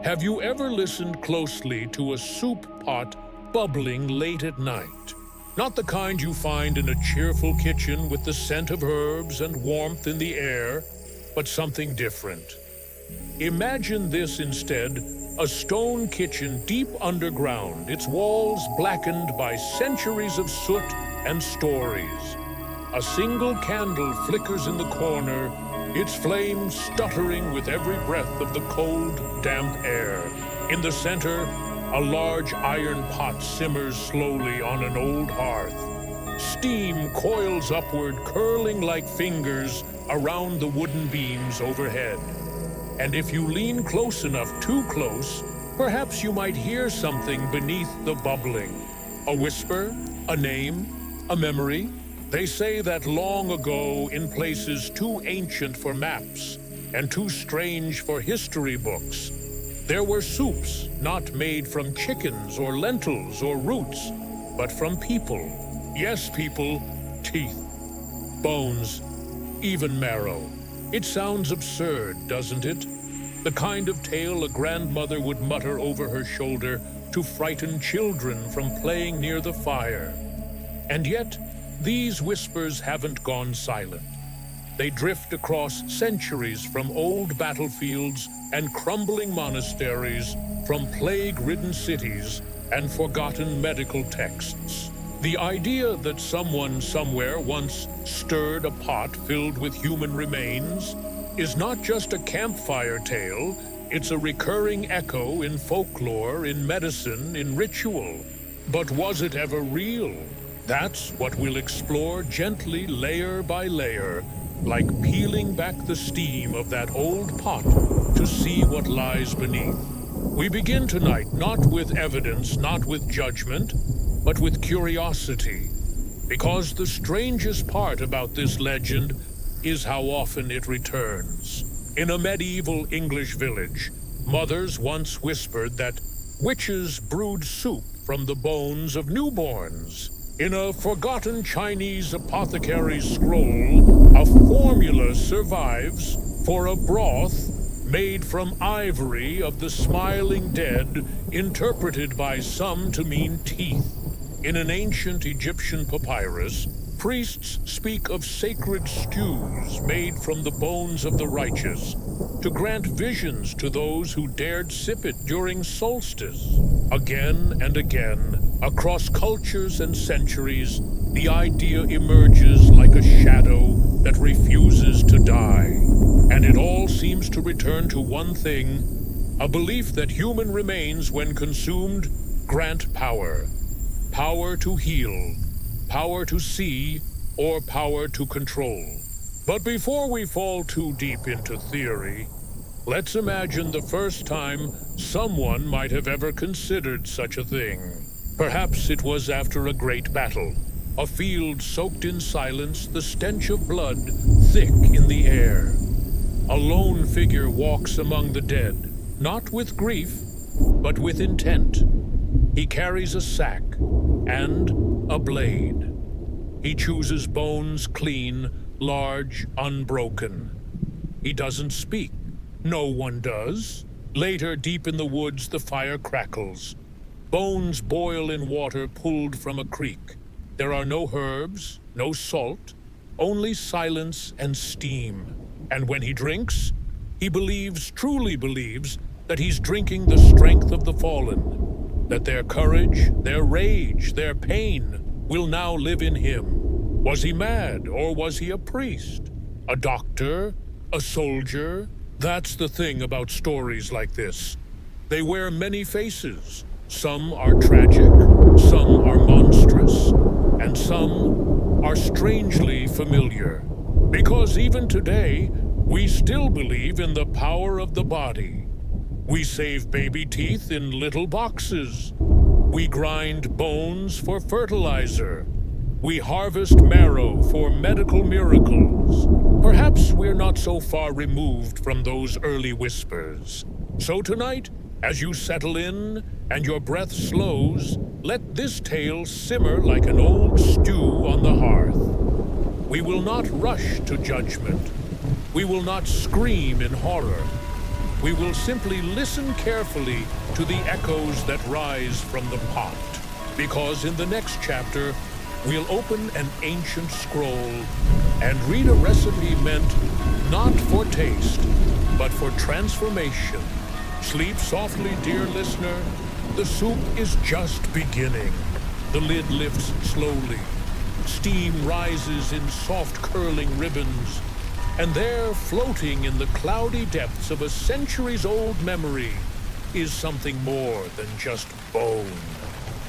Have you ever listened closely to a soup pot bubbling late at night? Not the kind you find in a cheerful kitchen with the scent of herbs and warmth in the air, but something different. Imagine this instead, a stone kitchen deep underground, its walls blackened by centuries of soot and stories. A single candle flickers in the corner, its flame stuttering with every breath of the cold, damp air. In the center, a large iron pot simmers slowly on an old hearth. Steam coils upward, curling like fingers around the wooden beams overhead. And if you lean close enough, too close, perhaps you might hear something beneath the bubbling. A whisper, a name, a memory. They say that long ago, in places too ancient for maps and too strange for history books, there were soups not made from chickens or lentils or roots, but from people. Yes, people, teeth, bones, even marrow. It sounds absurd, doesn't it? The kind of tale a grandmother would mutter over her shoulder to frighten children from playing near the fire. And yet, these whispers haven't gone silent. They drift across centuries from old battlefields and crumbling monasteries, from plague-ridden cities and forgotten medical texts. The idea that someone somewhere once stirred a pot filled with human remains is not just a campfire tale, it's a recurring echo in folklore, in medicine, in ritual. But was it ever real? That's what we'll explore gently, layer by layer, like peeling back the steam of that old pot to see what lies beneath. We begin tonight not with evidence, not with judgment, but with curiosity. Because the strangest part about this legend is how often it returns. In a medieval English village, mothers once whispered that witches brewed soup from the bones of newborns. In a forgotten Chinese apothecary's scroll, a formula survives for a broth made from ivory of the smiling dead, interpreted by some to mean teeth. In an ancient Egyptian papyrus, priests speak of sacred stews made from the bones of the righteous to grant visions to those who dared sip it during solstice. Again and again, across cultures and centuries, the idea emerges like a shadow that refuses to die. And it all seems to return to one thing, a belief that human remains, when consumed, grant power. Power to heal, power to see, or power to control. But before we fall too deep into theory, let's imagine the first time someone might have ever considered such a thing. Perhaps it was after a great battle, a field soaked in silence, the stench of blood thick in the air. A lone figure walks among the dead, not with grief, but with intent. He carries a sack and a blade. He chooses bones clean, large, unbroken. He doesn't speak. No one does. Later, deep in the woods, the fire crackles. Bones boil in water pulled from a creek. There are no herbs, no salt, only silence and steam. And when he drinks, he believes, truly believes, that he's drinking the strength of the fallen, that their courage, their rage, their pain will now live in him. Was he mad, or was he a priest? A doctor? A soldier? That's the thing about stories like this. They wear many faces. Some are tragic, some are monstrous, and some are strangely familiar. Because even today, we still believe in the power of the body. We save baby teeth in little boxes. We grind bones for fertilizer. We harvest marrow for medical miracles. Perhaps we're not so far removed from those early whispers. So tonight, as you settle in and your breath slows, let this tale simmer like an old stew on the hearth. We will not rush to judgment. We will not scream in horror. We will simply listen carefully to the echoes that rise from the pot, because in the next chapter, we'll open an ancient scroll and read a recipe meant not for taste, but for transformation. Sleep softly, dear listener. The soup is just beginning. The lid lifts slowly. Steam rises in soft curling ribbons. And there, floating in the cloudy depths of a centuries-old memory, is something more than just bone.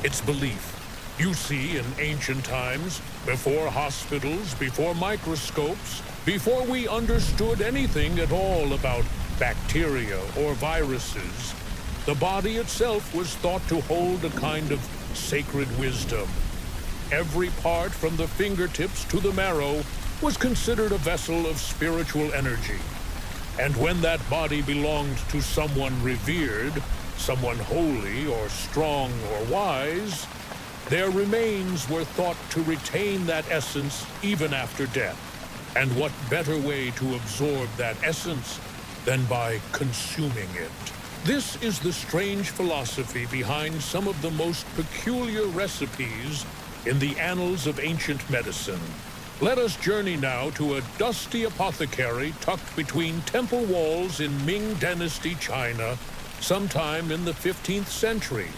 It's belief. You see, in ancient times, before hospitals, before microscopes, before we understood anything at all about bacteria or viruses, the body itself was thought to hold a kind of sacred wisdom. Every part from the fingertips to the marrow was considered a vessel of spiritual energy. And when that body belonged to someone revered, someone holy or strong or wise, their remains were thought to retain that essence even after death. And what better way to absorb that essence than by consuming it? This is the strange philosophy behind some of the most peculiar recipes in the annals of ancient medicine. Let us journey now to a dusty apothecary tucked between temple walls in Ming Dynasty China, sometime in the 15th century.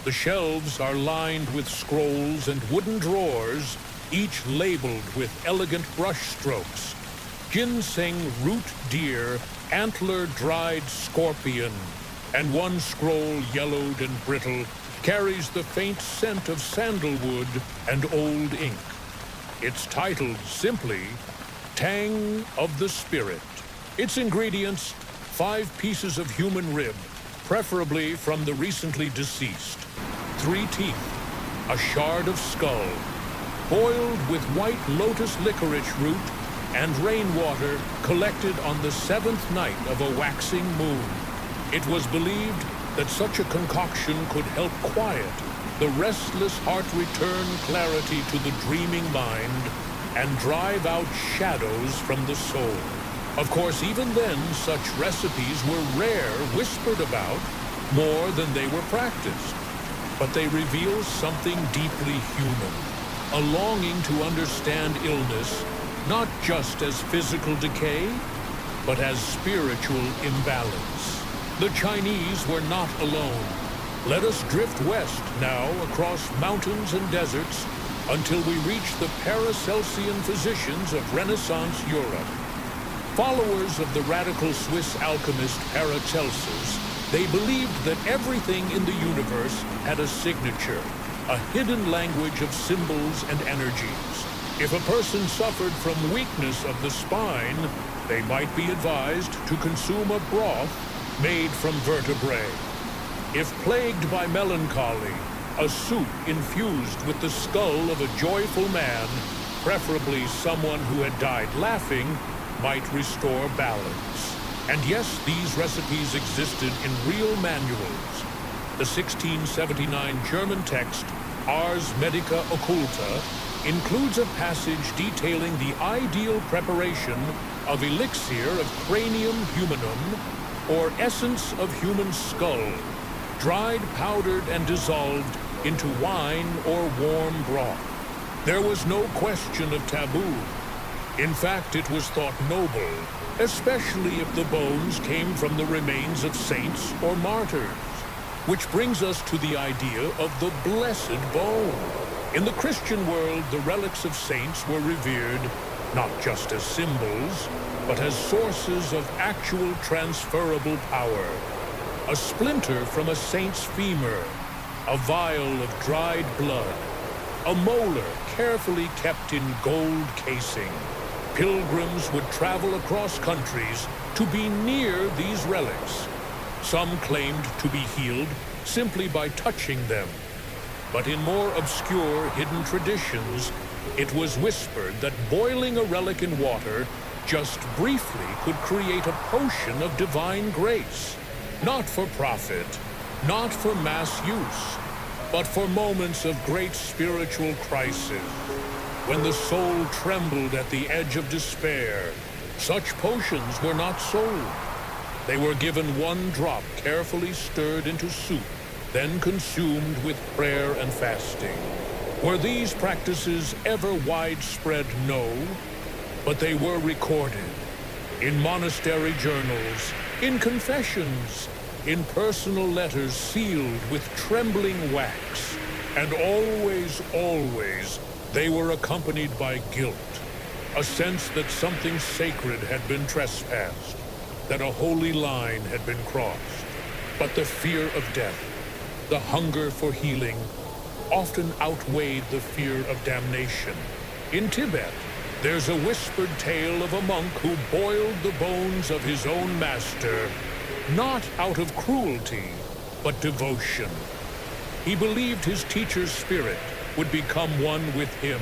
The shelves are lined with scrolls and wooden drawers, each labeled with elegant brush strokes. Ginseng root deer, antler dried scorpion, and one scroll yellowed and brittle carries the faint scent of sandalwood and old ink. It's titled simply, Tang of the Spirit. Its ingredients, 5 pieces of human rib, preferably from the recently deceased, 3 teeth, a shard of skull, boiled with white lotus licorice root and rainwater collected on the 7th night of a waxing moon. It was believed that such a concoction could help quiet the restless heart, return clarity to the dreaming mind, and drive out shadows from the soul. Of course, even then, such recipes were rare, whispered about, more than they were practiced. But they reveal something deeply human, a longing to understand illness, not just as physical decay, but as spiritual imbalance. The Chinese were not alone. Let us drift west now across mountains and deserts until we reach the Paracelsian physicians of Renaissance Europe. Followers of the radical Swiss alchemist Paracelsus, they believed that everything in the universe had a signature, a hidden language of symbols and energies. If a person suffered from weakness of the spine, they might be advised to consume a broth made from vertebrae. If plagued by melancholy, a soup infused with the skull of a joyful man, preferably someone who had died laughing, might restore balance. And yes, these recipes existed in real manuals. The 1679 German text, Ars Medica Occulta, includes a passage detailing the ideal preparation of elixir of cranium humanum, or essence of human skull, dried, powdered, and dissolved into wine or warm broth. There was no question of taboo. In fact, it was thought noble, especially if the bones came from the remains of saints or martyrs. Which brings us to the idea of the blessed bone. In the Christian world, the relics of saints were revered not just as symbols, but as sources of actual transferable power. A splinter from a saint's femur, a vial of dried blood, a molar carefully kept in gold casing. Pilgrims would travel across countries to be near these relics. Some claimed to be healed simply by touching them. But in more obscure, hidden traditions, it was whispered that boiling a relic in water just briefly could create a potion of divine grace. Not for profit, not for mass use, but for moments of great spiritual crisis. When the soul trembled at the edge of despair, such potions were not sold. They were given one drop carefully stirred into soup, then consumed with prayer and fasting. Were these practices ever widespread? No, but they were recorded in monastery journals, in confessions, in personal letters sealed with trembling wax. And always, always, they were accompanied by guilt, a sense that something sacred had been trespassed, that a holy line had been crossed. But the fear of death, the hunger for healing, often outweighed the fear of damnation. In Tibet, there's a whispered tale of a monk who boiled the bones of his own master, not out of cruelty, but devotion. He believed his teacher's spirit would become one with him,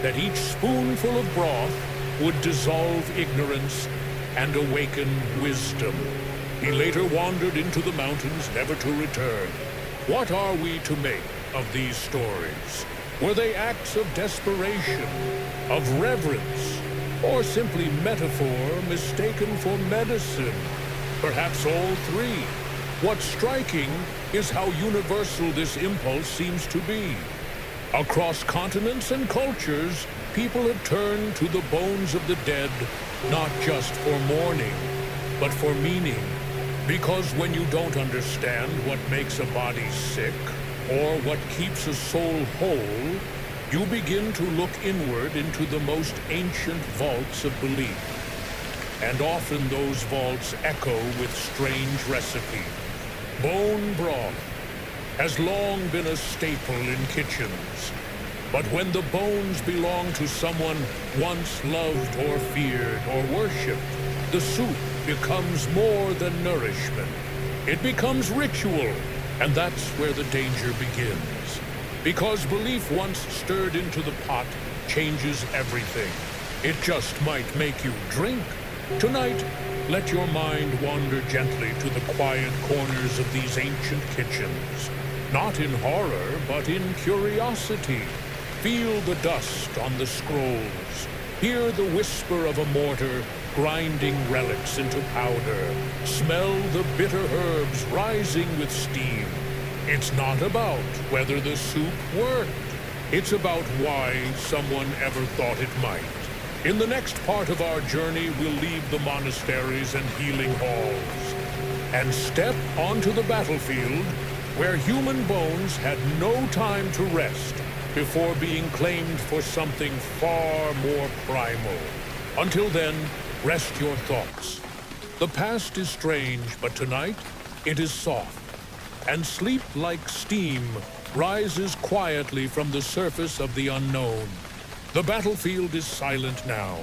that each spoonful of broth would dissolve ignorance and awaken wisdom. He later wandered into the mountains, never to return. What are we to make of these stories? Were they acts of desperation, of reverence, or simply metaphor mistaken for medicine? Perhaps all three. What's striking is how universal this impulse seems to be. Across continents and cultures, people have turned to the bones of the dead, not just for mourning, but for meaning. Because when you don't understand what makes a body sick, or what keeps a soul whole, you begin to look inward into the most ancient vaults of belief. And often those vaults echo with strange recipes. Bone broth has long been a staple in kitchens. But when the bones belong to someone once loved or feared or worshipped, the soup becomes more than nourishment. It becomes ritual, and that's where the danger begins. Because belief once stirred into the pot changes everything. It just might make you drink. Tonight, let your mind wander gently to the quiet corners of these ancient kitchens. Not in horror, but in curiosity. Feel the dust on the scrolls. Hear the whisper of a mortar grinding relics into powder. Smell the bitter herbs rising with steam. It's not about whether the soup worked. It's about why someone ever thought it might. In the next part of our journey, we'll leave the monasteries and healing halls and step onto the battlefield where human bones had no time to rest before being claimed for something far more primal. Until then, rest your thoughts. The past is strange, but tonight it is soft, and sleep like steam rises quietly from the surface of the unknown. The battlefield is silent now.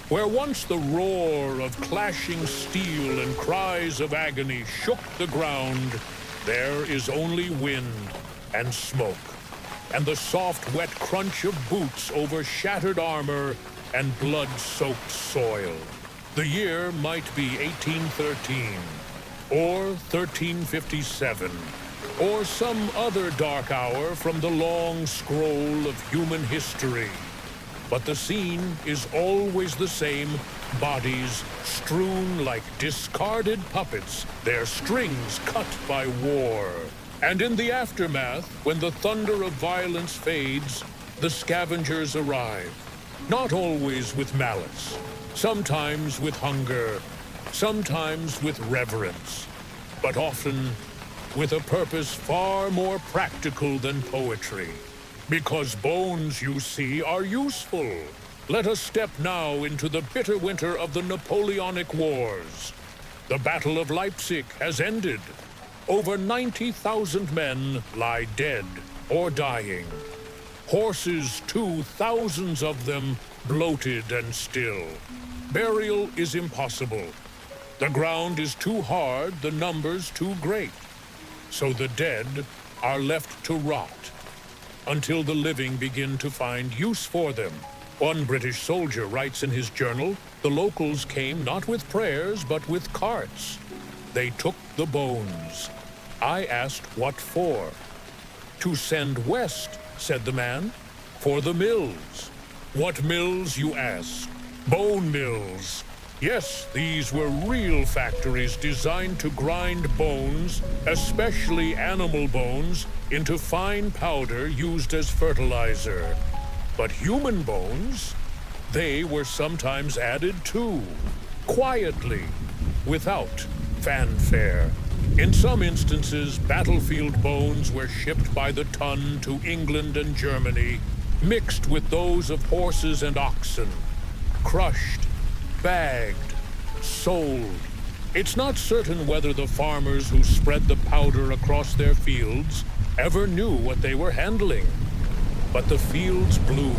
Where once the roar of clashing steel and cries of agony shook the ground, there is only wind and smoke, and the soft, wet crunch of boots over shattered armor and blood-soaked soil. The year might be 1813, or 1357, or some other dark hour from the long scroll of human history. But the scene is always the same, bodies strewn like discarded puppets, their strings cut by war. And in the aftermath, when the thunder of violence fades, the scavengers arrive. Not always with malice, sometimes with hunger, sometimes with reverence, but often with a purpose far more practical than poetry. Because bones, you see, are useful. Let us step now into the bitter winter of the Napoleonic Wars. The Battle of Leipzig has ended. Over 90,000 men lie dead or dying. Horses, too, thousands of them, bloated and still. Burial is impossible. The ground is too hard, the numbers too great. So the dead are left to rot until the living begin to find use for them. One British soldier writes in his journal, the locals came not with prayers, but with carts. They took the bones. I asked what for. To send west, said the man, for the mills. What mills, you ask? Bone mills. Yes, these were real factories designed to grind bones, especially animal bones, into fine powder used as fertilizer. But human bones, they were sometimes added too, quietly, without fanfare. In some instances, battlefield bones were shipped by the ton to England and Germany, mixed with those of horses and oxen, crushed, bagged, sold. It's not certain whether the farmers who spread the powder across their fields ever knew what they were handling. But the fields bloomed,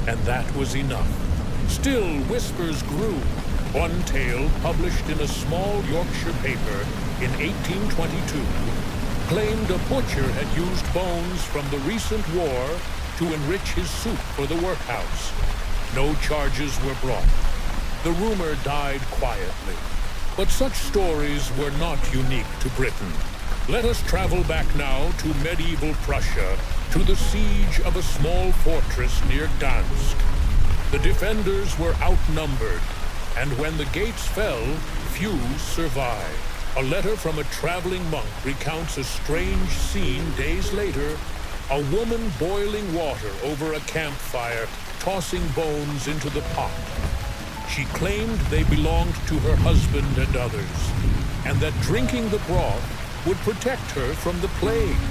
and that was enough. Still, whispers grew. One tale, published in a small Yorkshire paper in 1822, claimed a butcher had used bones from the recent war to enrich his soup for the workhouse. No charges were brought. The rumor died quietly. But such stories were not unique to Britain. Let us travel back now to medieval Prussia, to the siege of a small fortress near Dansk. The defenders were outnumbered, and when the gates fell, few survived. A letter from a traveling monk recounts a strange scene days later: a woman boiling water over a campfire, tossing bones into the pot. She claimed they belonged to her husband and others, and that drinking the broth would protect her from the plague.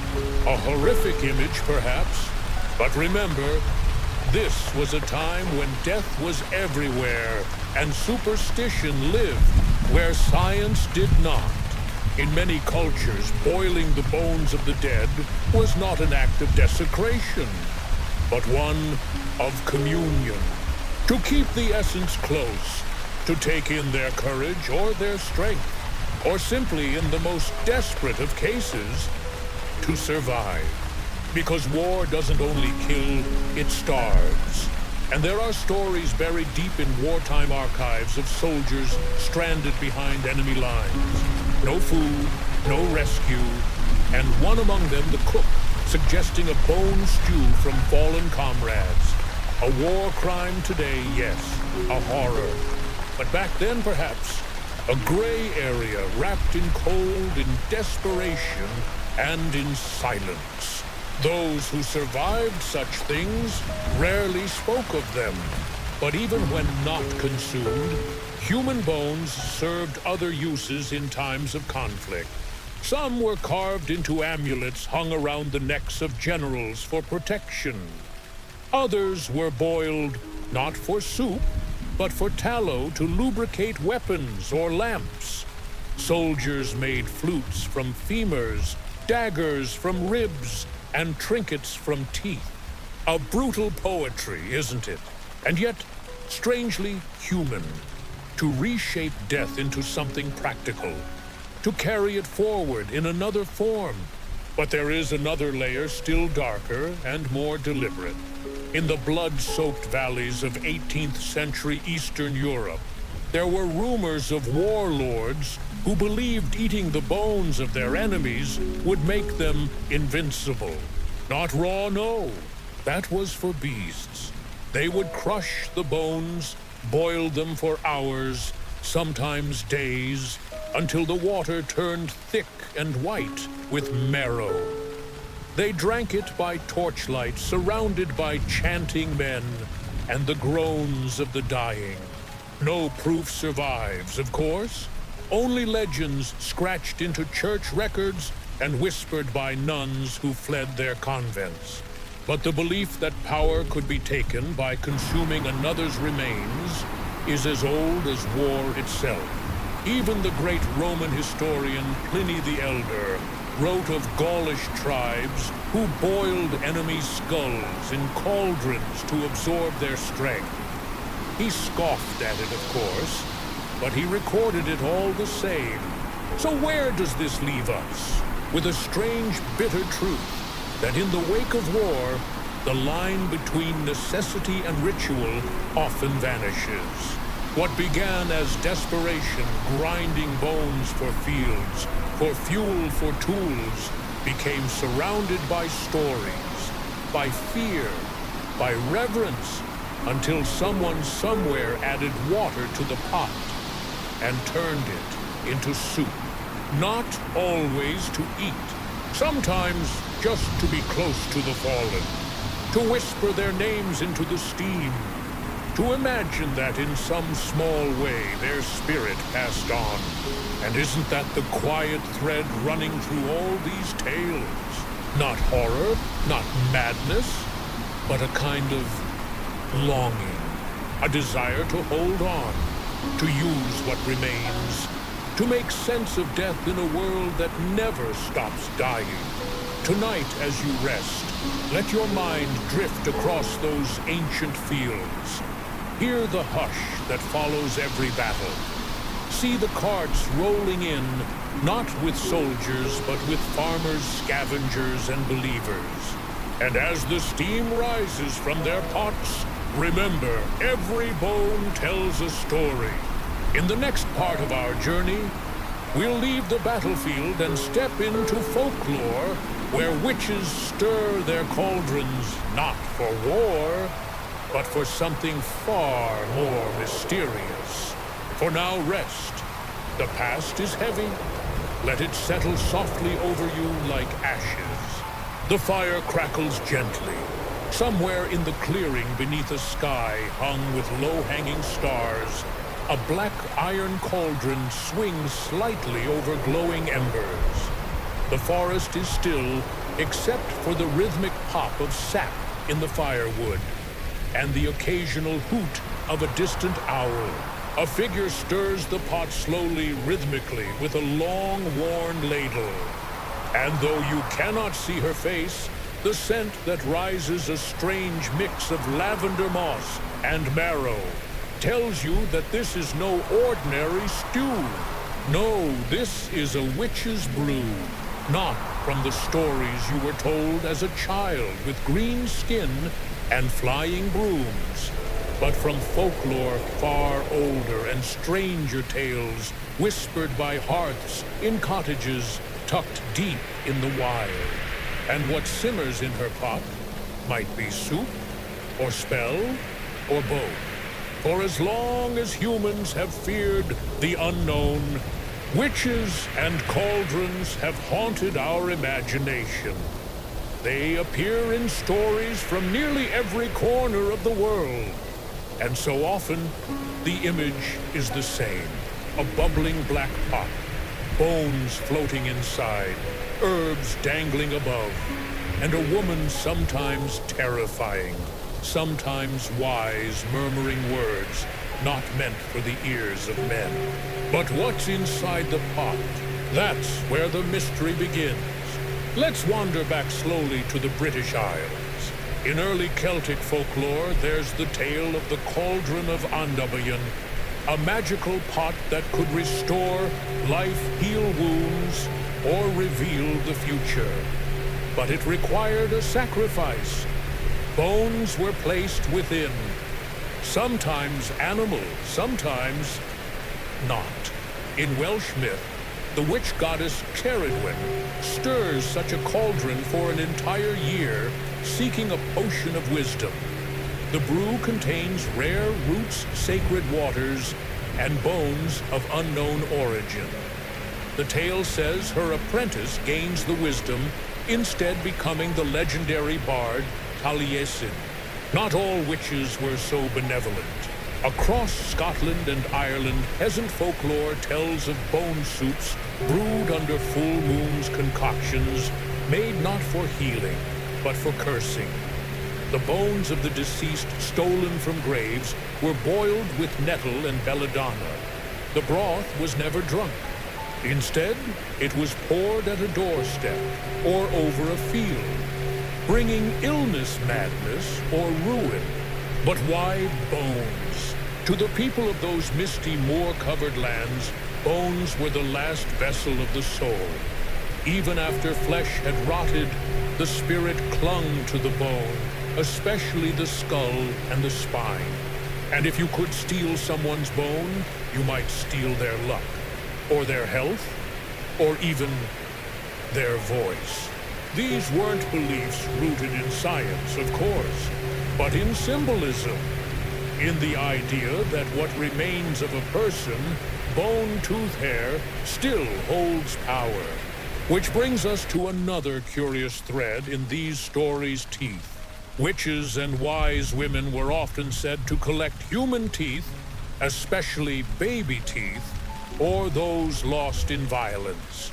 A horrific image, perhaps, but remember, this was a time when death was everywhere, and superstition lived where science did not. In many cultures, boiling the bones of the dead was not an act of desecration, but one of communion. To keep the essence close, to take in their courage or their strength, or simply, in the most desperate of cases, to survive. Because war doesn't only kill, it starves. And there are stories buried deep in wartime archives of soldiers stranded behind enemy lines. No food, no rescue, and one among them the cook, suggesting a bone stew from fallen comrades. A war crime today, yes, a horror. But back then, perhaps, a gray area wrapped in cold, in desperation, and in silence. Those who survived such things rarely spoke of them. But even when not consumed, human bones served other uses in times of conflict. Some were carved into amulets hung around the necks of generals for protection. Others were boiled not for soup, but for tallow to lubricate weapons or lamps. Soldiers made flutes from femurs, daggers from ribs, and trinkets from teeth. A brutal poetry, isn't it? And yet, strangely human. To reshape death into something practical. To carry it forward in another form. But there is another layer still darker and more deliberate. In the blood-soaked valleys of 18th century Eastern Europe, there were rumors of warlords who believed eating the bones of their enemies would make them invincible. Not raw, no. That was for beasts. They would crush the bones, boil them for hours, sometimes days, until the water turned thick and white with marrow. They drank it by torchlight, surrounded by chanting men and the groans of the dying. No proof survives, of course. Only legends scratched into church records and whispered by nuns who fled their convents. But the belief that power could be taken by consuming another's remains is as old as war itself. Even the great Roman historian Pliny the Elder wrote of Gaulish tribes who boiled enemy skulls in cauldrons to absorb their strength. He scoffed at it, of course, but he recorded it all the same. So where does this leave us? With a strange, bitter truth that in the wake of war, the line between necessity and ritual often vanishes. What began as desperation, grinding bones for fields, for fuel for tools, became surrounded by stories, by fear, by reverence, until someone somewhere added water to the pot and turned it into soup. Not always to eat, sometimes just to be close to the fallen, to whisper their names into the steam, to imagine that in some small way their spirit passed on. And isn't that the quiet thread running through all these tales? Not horror, not madness, but a kind of longing, a desire to hold on, to use what remains, to make sense of death in a world that never stops dying. Tonight, as you rest, let your mind drift across those ancient fields. Hear the hush that follows every battle. See the carts rolling in, not with soldiers, but with farmers, scavengers, and believers. And as the steam rises from their pots, remember, every bone tells a story. In the next part of our journey, we'll leave the battlefield and step into folklore, where witches stir their cauldrons not for war, but for something far more mysterious. For now, rest. The past is heavy. Let it settle softly over you like ashes. The fire crackles gently. Somewhere in the clearing beneath a sky hung with low-hanging stars, a black iron cauldron swings slightly over glowing embers. The forest is still, except for the rhythmic pop of sap in the firewood, and the occasional hoot of a distant owl. A figure stirs the pot slowly, rhythmically, with a long, worn ladle. And though you cannot see her face, the scent that rises, a strange mix of lavender moss and marrow, tells you that this is no ordinary stew. No, this is a witch's brew, not from the stories you were told as a child with green skin and flying brooms, but from folklore far older and stranger tales whispered by hearths in cottages tucked deep in the wild. And what simmers in her pot might be soup, or spell, or both. For as long as humans have feared the unknown, witches and cauldrons have haunted our imagination. They appear in stories from nearly every corner of the world. And so often, the image is the same. A bubbling black pot, bones floating inside, herbs dangling above, and a woman sometimes terrifying, sometimes wise, murmuring words not meant for the ears of men. But what's inside the pot? That's where the mystery begins. Let's wander back slowly to the British Isles. In early Celtic folklore, there's the tale of the Cauldron of Andabayan, a magical pot that could restore life, heal wounds, or reveal the future. But it required a sacrifice. Bones were placed within. Sometimes animal, sometimes not. In Welsh myth, the witch goddess Ceridwen stirs such a cauldron for an entire year, seeking a potion of wisdom. The brew contains rare roots, sacred waters, and bones of unknown origin. The tale says her apprentice gains the wisdom, instead becoming the legendary bard Taliesin. Not all witches were so benevolent. Across Scotland and Ireland, peasant folklore tells of bone soups brewed under full moon's concoctions, made not for healing, but for cursing. The bones of the deceased stolen from graves were boiled with nettle and belladonna. The broth was never drunk. Instead, it was poured at a doorstep or over a field, bringing illness, madness, or ruin. But why bones? To the people of those misty, moor-covered lands, bones were the last vessel of the soul. Even after flesh had rotted, the spirit clung to the bone, especially the skull and the spine. And if you could steal someone's bone, you might steal their luck, or their health, or even their voice. These weren't beliefs rooted in science, of course, but in symbolism. in the idea that what remains of a person, bone, tooth, hair, still holds power. Which brings us to another curious thread in these stories' teeth. Witches and wise women were often said to collect human teeth, especially baby teeth, or those lost in violence.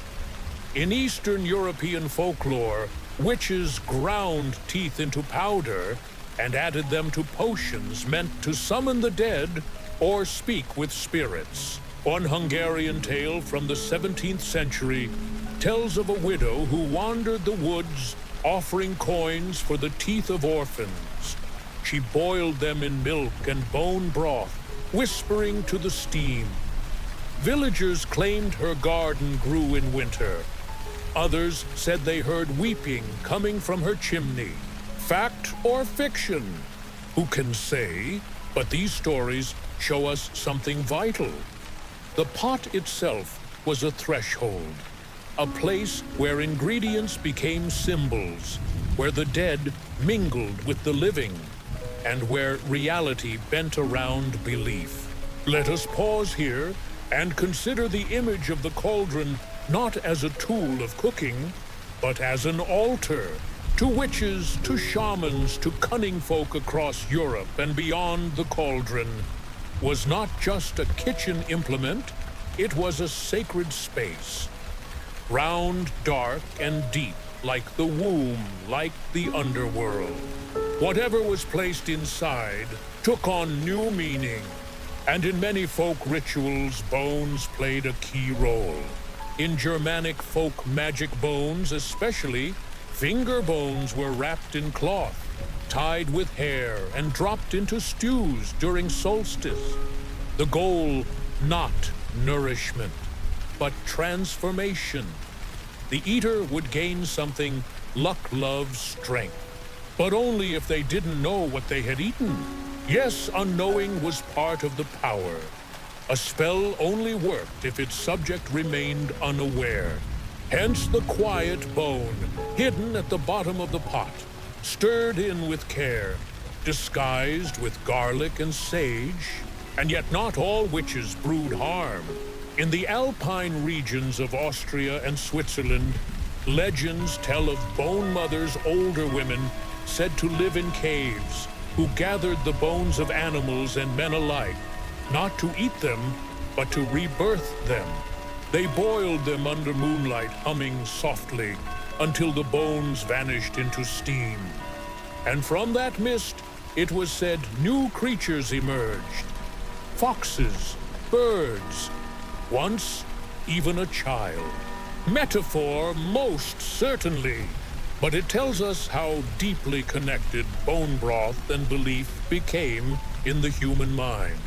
In Eastern European folklore, witches ground teeth into powder and added them to potions meant to summon the dead or speak with spirits. One Hungarian tale from the 17th century tells of a widow who wandered the woods offering coins for the teeth of orphans. She boiled them in milk and bone broth, whispering to the steam. Villagers claimed her garden grew in winter. Others said they heard weeping coming from her chimney. Fact or fiction? Who can say? But these stories show us something vital. The pot itself was a threshold, a place where ingredients became symbols, where the dead mingled with the living, and where reality bent around belief. Let us pause here and consider the image of the cauldron not as a tool of cooking, but as an altar. To witches, to shamans, to cunning folk across Europe and beyond, the cauldron was not just a kitchen implement, it was a sacred space. Round, dark, and deep, like the womb, like the underworld. Whatever was placed inside took on new meaning, and in many folk rituals, bones played a key role. In Germanic folk magic bones especially, finger bones were wrapped in cloth, tied with hair, and dropped into stews during solstice. The goal, not nourishment, but transformation. The eater would gain something: luck, love, strength. But only if they didn't know what they had eaten. Yes, unknowing was part of the power. A spell only worked if its subject remained unaware. Hence the quiet bone, hidden at the bottom of the pot, stirred in with care, disguised with garlic and sage. And yet not all witches brewed harm. In the alpine regions of Austria and Switzerland, legends tell of bone mothers, older women, said to live in caves, who gathered the bones of animals and men alike, not to eat them, but to rebirth them. They boiled them under moonlight, humming softly, until the bones vanished into steam. And from that mist, it was said, new creatures emerged. Foxes, birds, once even a child. Metaphor, most certainly, but it tells us how deeply connected bone broth and belief became in the human mind.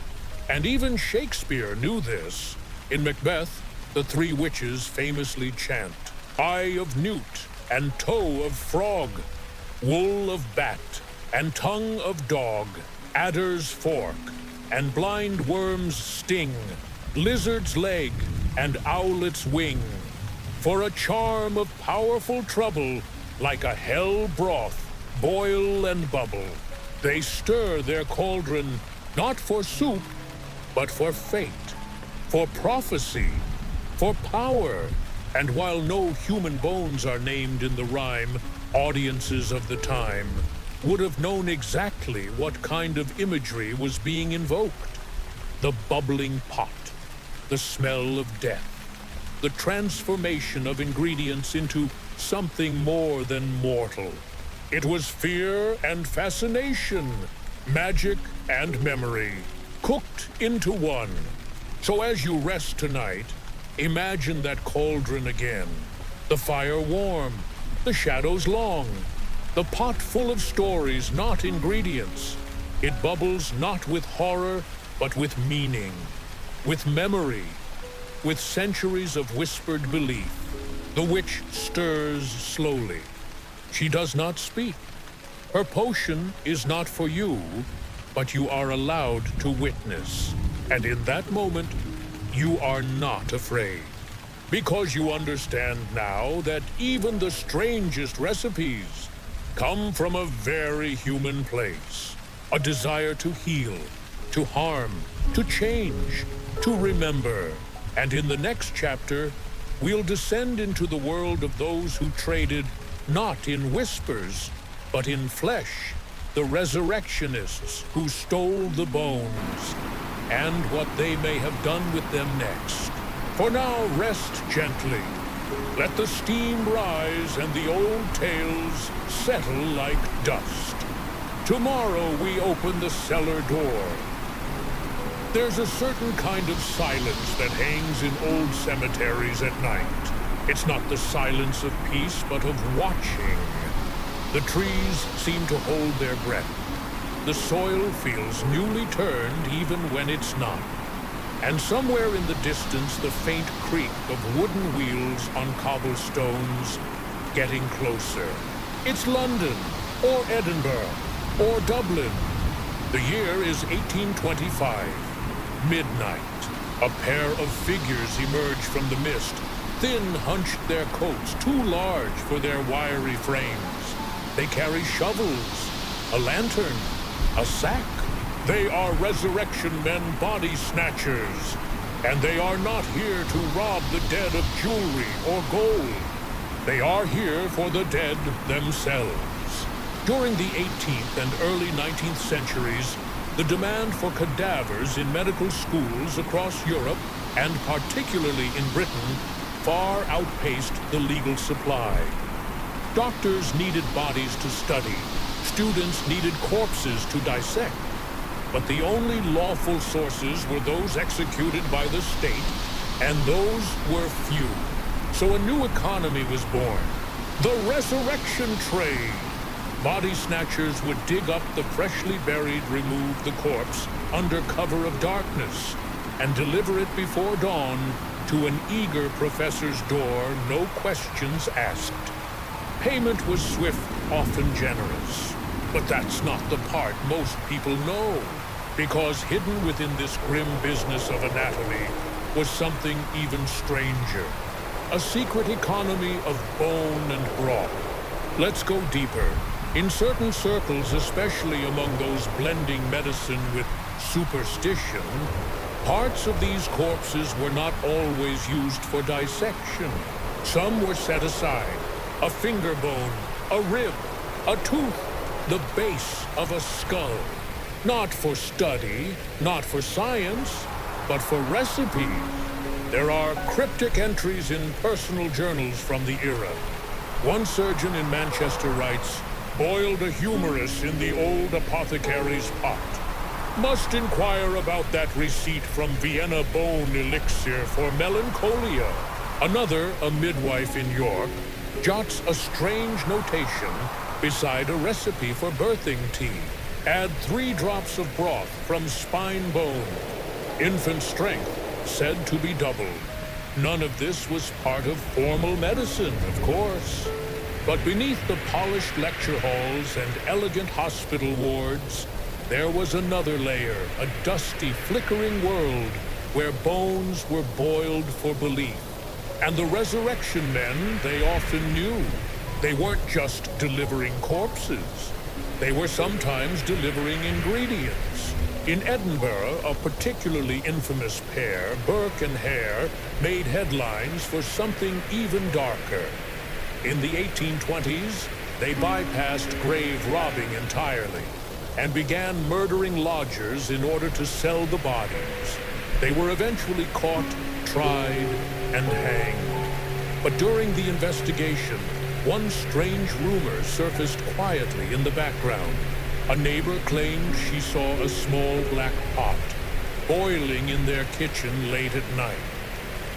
And even Shakespeare knew this. In Macbeth, the three witches famously chant, eye of newt and toe of frog, wool of bat and tongue of dog, adder's fork and blind worm's sting, lizard's leg and owlet's wing, for a charm of powerful trouble, like a hell broth, boil and bubble. They stir their cauldron not for soup, but for fate, for prophecy, for power. And while no human bones are named in the rhyme, audiences of the time would have known exactly what kind of imagery was being invoked. The bubbling pot, the smell of death, the transformation of ingredients into something more than mortal. It was fear and fascination, magic and memory, cooked into one. So as you rest tonight, imagine that cauldron again, the fire warm, the shadows long, the pot full of stories, not ingredients. It bubbles not with horror, but with meaning, with memory, with centuries of whispered belief. The witch stirs slowly. She does not speak. Her potion is not for you, but you are allowed to witness. And in that moment, you are not afraid. Because you understand now that even the strangest recipes come from a very human place. A desire to heal, to harm, to change, to remember. And in the next chapter, we'll descend into the world of those who traded not in whispers, but in flesh, the resurrectionists who stole the bones, and what they may have done with them next. For now, rest gently. Let the steam rise and the old tales settle like dust. Tomorrow we open the cellar door. There's a certain kind of silence that hangs in old cemeteries at night. It's not the silence of peace, but of watching. The trees seem to hold their breath. The soil feels newly turned even when it's not. And somewhere in the distance, the faint creak of wooden wheels on cobblestones getting closer. It's London, or Edinburgh, or Dublin. The year is 1825. Midnight. A pair of figures emerge from the mist, thin hunched their coats, too large for their wiry frames. They carry shovels, a lantern, a sack. They are resurrection men, body snatchers, and they are not here to rob the dead of jewelry or gold. They are here for the dead themselves. During the 18th and early 19th centuries, the demand for cadavers in medical schools across Europe, and particularly in Britain, far outpaced the legal supply. Doctors needed bodies to study. Students needed corpses to dissect. But the only lawful sources were those executed by the state, and those were few. So a new economy was born. The resurrection trade. Body snatchers would dig up the freshly buried, remove the corpse under cover of darkness, and deliver it before dawn to an eager professor's door, no questions asked. Payment was swift, often generous. But that's not the part most people know, because hidden within this grim business of anatomy was something even stranger. A secret economy of bone and broth. Let's go deeper. In certain circles, especially among those blending medicine with superstition, parts of these corpses were not always used for dissection. Some were set aside. A finger bone, a rib, a tooth, the base of a skull. Not for study, not for science, but for recipe. There are cryptic entries in personal journals from the era. One surgeon in Manchester writes, "Boiled a humerus in the old apothecary's pot. Must inquire about that receipt from Vienna bone elixir for melancholia." Another, a midwife in York, jots a strange notation beside a recipe for birthing tea. Add 3 drops of broth from spine bone. Infant strength said to be doubled. None of this was part of formal medicine, of course. But beneath the polished lecture halls and elegant hospital wards, there was another layer, a dusty, flickering world where bones were boiled for belief. And the resurrection men, they often knew. They weren't just delivering corpses. They were sometimes delivering ingredients. In Edinburgh, a particularly infamous pair, Burke and Hare, made headlines for something even darker. In the 1820s, they bypassed grave robbing entirely and began murdering lodgers in order to sell the bodies. They were eventually caught, tried, and hanged. But during the investigation, one strange rumor surfaced quietly in the background. A neighbor claimed she saw a small black pot boiling in their kitchen late at night.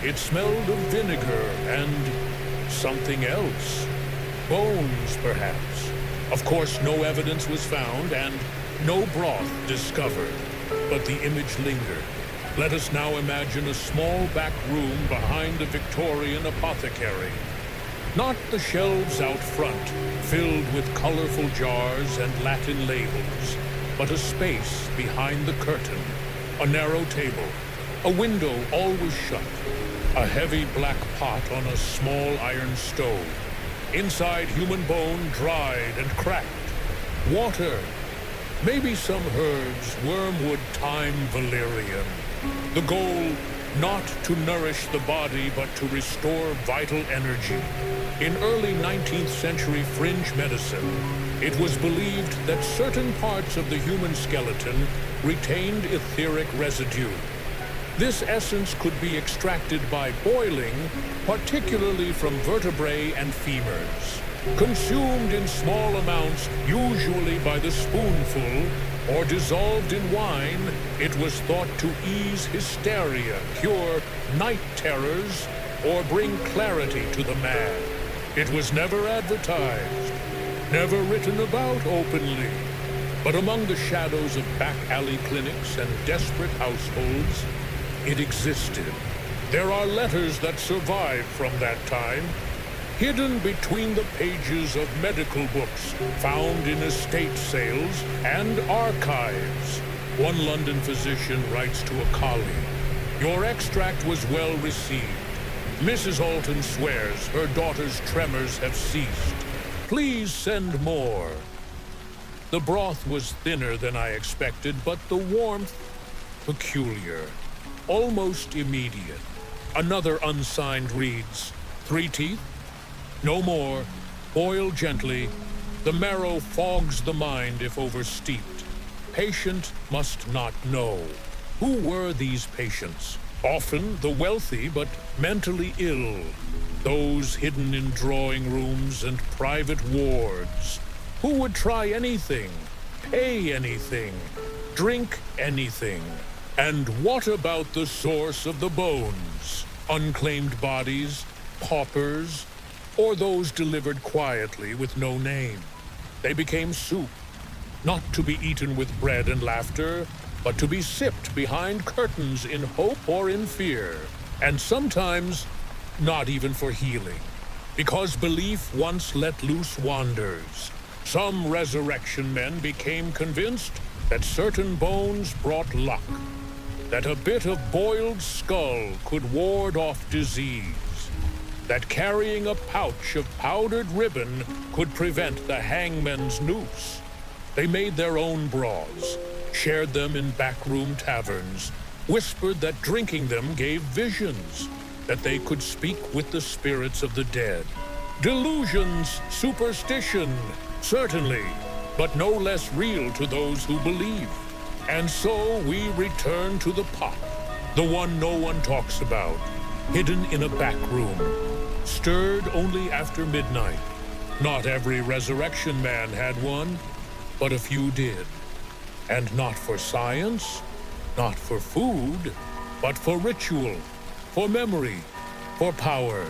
It smelled of vinegar and something else. Bones, perhaps. Of course, no evidence was found and no broth discovered, but the image lingered. Let us now imagine a small back room behind a Victorian apothecary. Not the shelves out front, filled with colorful jars and Latin labels, but a space behind the curtain, a narrow table, a window always shut, a heavy black pot on a small iron stove. Inside, human bone dried and cracked. Water, Maybe some herbs, wormwood, thyme, valerian. The goal, not to nourish the body, but to restore vital energy. In early 19th century fringe medicine, it was believed that certain parts of the human skeleton retained etheric residue. This essence could be extracted by boiling, particularly from vertebrae and femurs. Consumed in small amounts, usually by the spoonful, or dissolved in wine, it was thought to ease hysteria, cure night terrors, or bring clarity to the mad. It was never advertised, never written about openly, but among the shadows of back alley clinics and desperate households, it existed. There are letters that survive from that time, hidden between the pages of medical books found in estate sales and archives. One London physician writes to a colleague, "Your extract was well received. Mrs. Alton swears her daughter's tremors have ceased. Please send more." The broth was thinner than I expected, but the warmth peculiar, almost immediate. Another unsigned reads, "3 teeth? No more. Boil gently. The marrow fogs the mind if oversteeped. Patient must not know." Who were these patients? Often the wealthy but mentally ill. Those hidden in drawing rooms and private wards. Who would try anything, pay anything, drink anything. And what about the source of the bones? Unclaimed bodies, paupers, or those delivered quietly with no name. They became soup, not to be eaten with bread and laughter, but to be sipped behind curtains in hope or in fear, and sometimes not even for healing, because belief once let loose wanders. Some resurrection men became convinced that certain bones brought luck, that a bit of boiled skull could ward off disease, that carrying a pouch of powdered ribbon could prevent the hangman's noose. They made their own broths, shared them in backroom taverns, whispered that drinking them gave visions, that they could speak with the spirits of the dead. Delusions, superstition, certainly, but no less real to those who believe. And so we return to the pot, the one no one talks about, hidden in a back room, stirred only after midnight. Not every resurrection man had one, but a few did. And not for science, not for food, but for ritual, for memory, for power,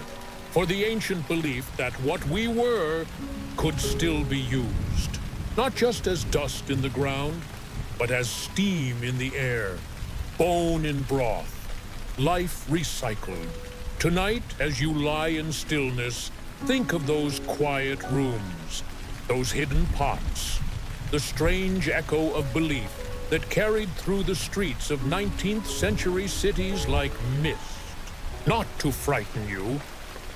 for the ancient belief that what we were could still be used, not just as dust in the ground, but as steam in the air, bone in broth, life recycled. Tonight, as you lie in stillness, think of those quiet rooms, those hidden pots, the strange echo of belief that carried through the streets of 19th century cities like mist. Not to frighten you,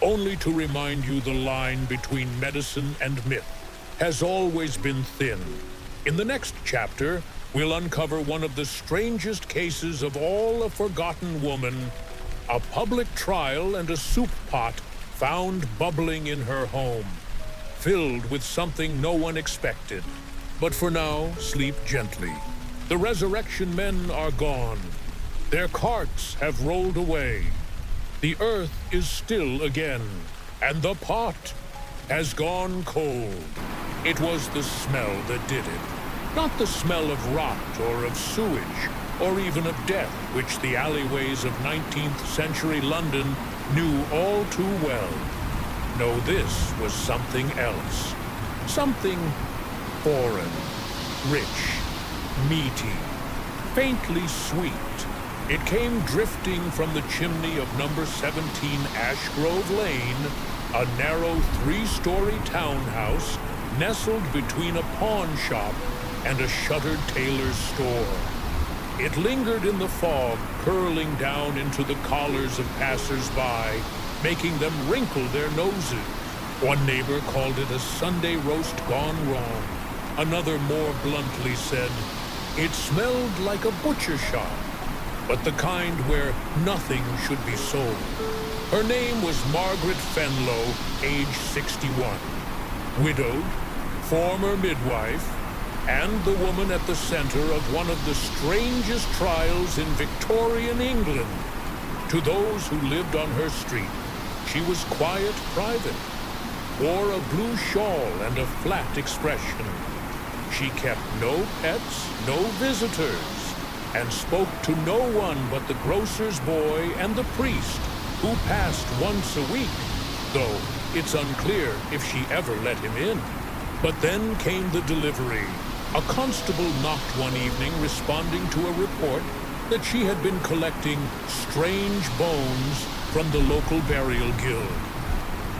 only to remind you the line between medicine and myth has always been thin. In the next chapter, we'll uncover one of the strangest cases of all, a forgotten woman, a public trial and a soup pot found bubbling in her home, filled with something no one expected. But for now, sleep gently. The resurrection men are gone. Their carts have rolled away. The earth is still again, and the pot has gone cold. It was the smell that did it. Not the smell of rot or of sewage, or even of death, which the alleyways of 19th century London knew all too well. No, this was something else. Something foreign, rich, meaty, faintly sweet. It came drifting from the chimney of number 17 Ashgrove Lane, a narrow 3-story townhouse nestled between a pawn shop and a shuttered tailor's store. It lingered in the fog, curling down into the collars of passers-by, making them wrinkle their noses. One neighbor called it a Sunday roast gone wrong. Another more bluntly said, it smelled like a butcher shop, but the kind where nothing should be sold. Her name was Margaret Fenlow, age 61, widowed, former midwife, and the woman at the center of one of the strangest trials in Victorian England. To those who lived on her street, she was quiet, private, wore a blue shawl and a flat expression. She kept no pets, no visitors, and spoke to no one but the grocer's boy and the priest, who passed once a week, though it's unclear if she ever let him in. But then came the delivery. A constable knocked one evening responding to a report that she had been collecting strange bones from the local burial guild.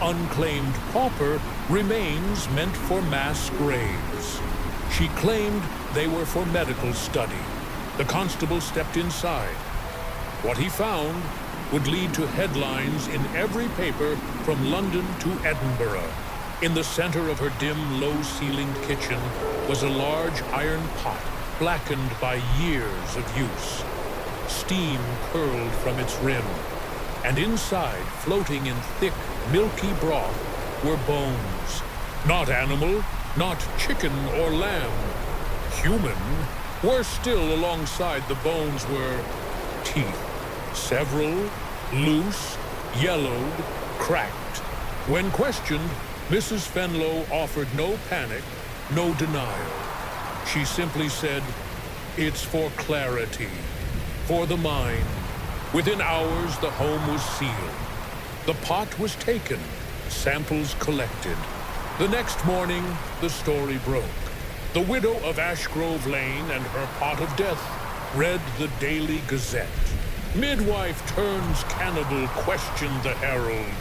Unclaimed pauper remains meant for mass graves. She claimed they were for medical study. The constable stepped inside. What he found would lead to headlines in every paper from London to Edinburgh. In the center of her dim, low-ceilinged kitchen was a large iron pot, blackened by years of use. Steam curled from its rim, and inside, floating in thick, milky broth, were bones. Not animal, not chicken or lamb. Human. Worse still, alongside the bones were teeth. Several, loose, yellowed, cracked. When questioned, Mrs. Fenlow offered no panic, no denial. She simply said, it's for clarity, for the mind. Within hours, the home was sealed. The pot was taken, samples collected. The next morning, the story broke. The widow of Ashgrove Lane and her pot of death read the Daily Gazette. Midwife turns cannibal questioned the Herald.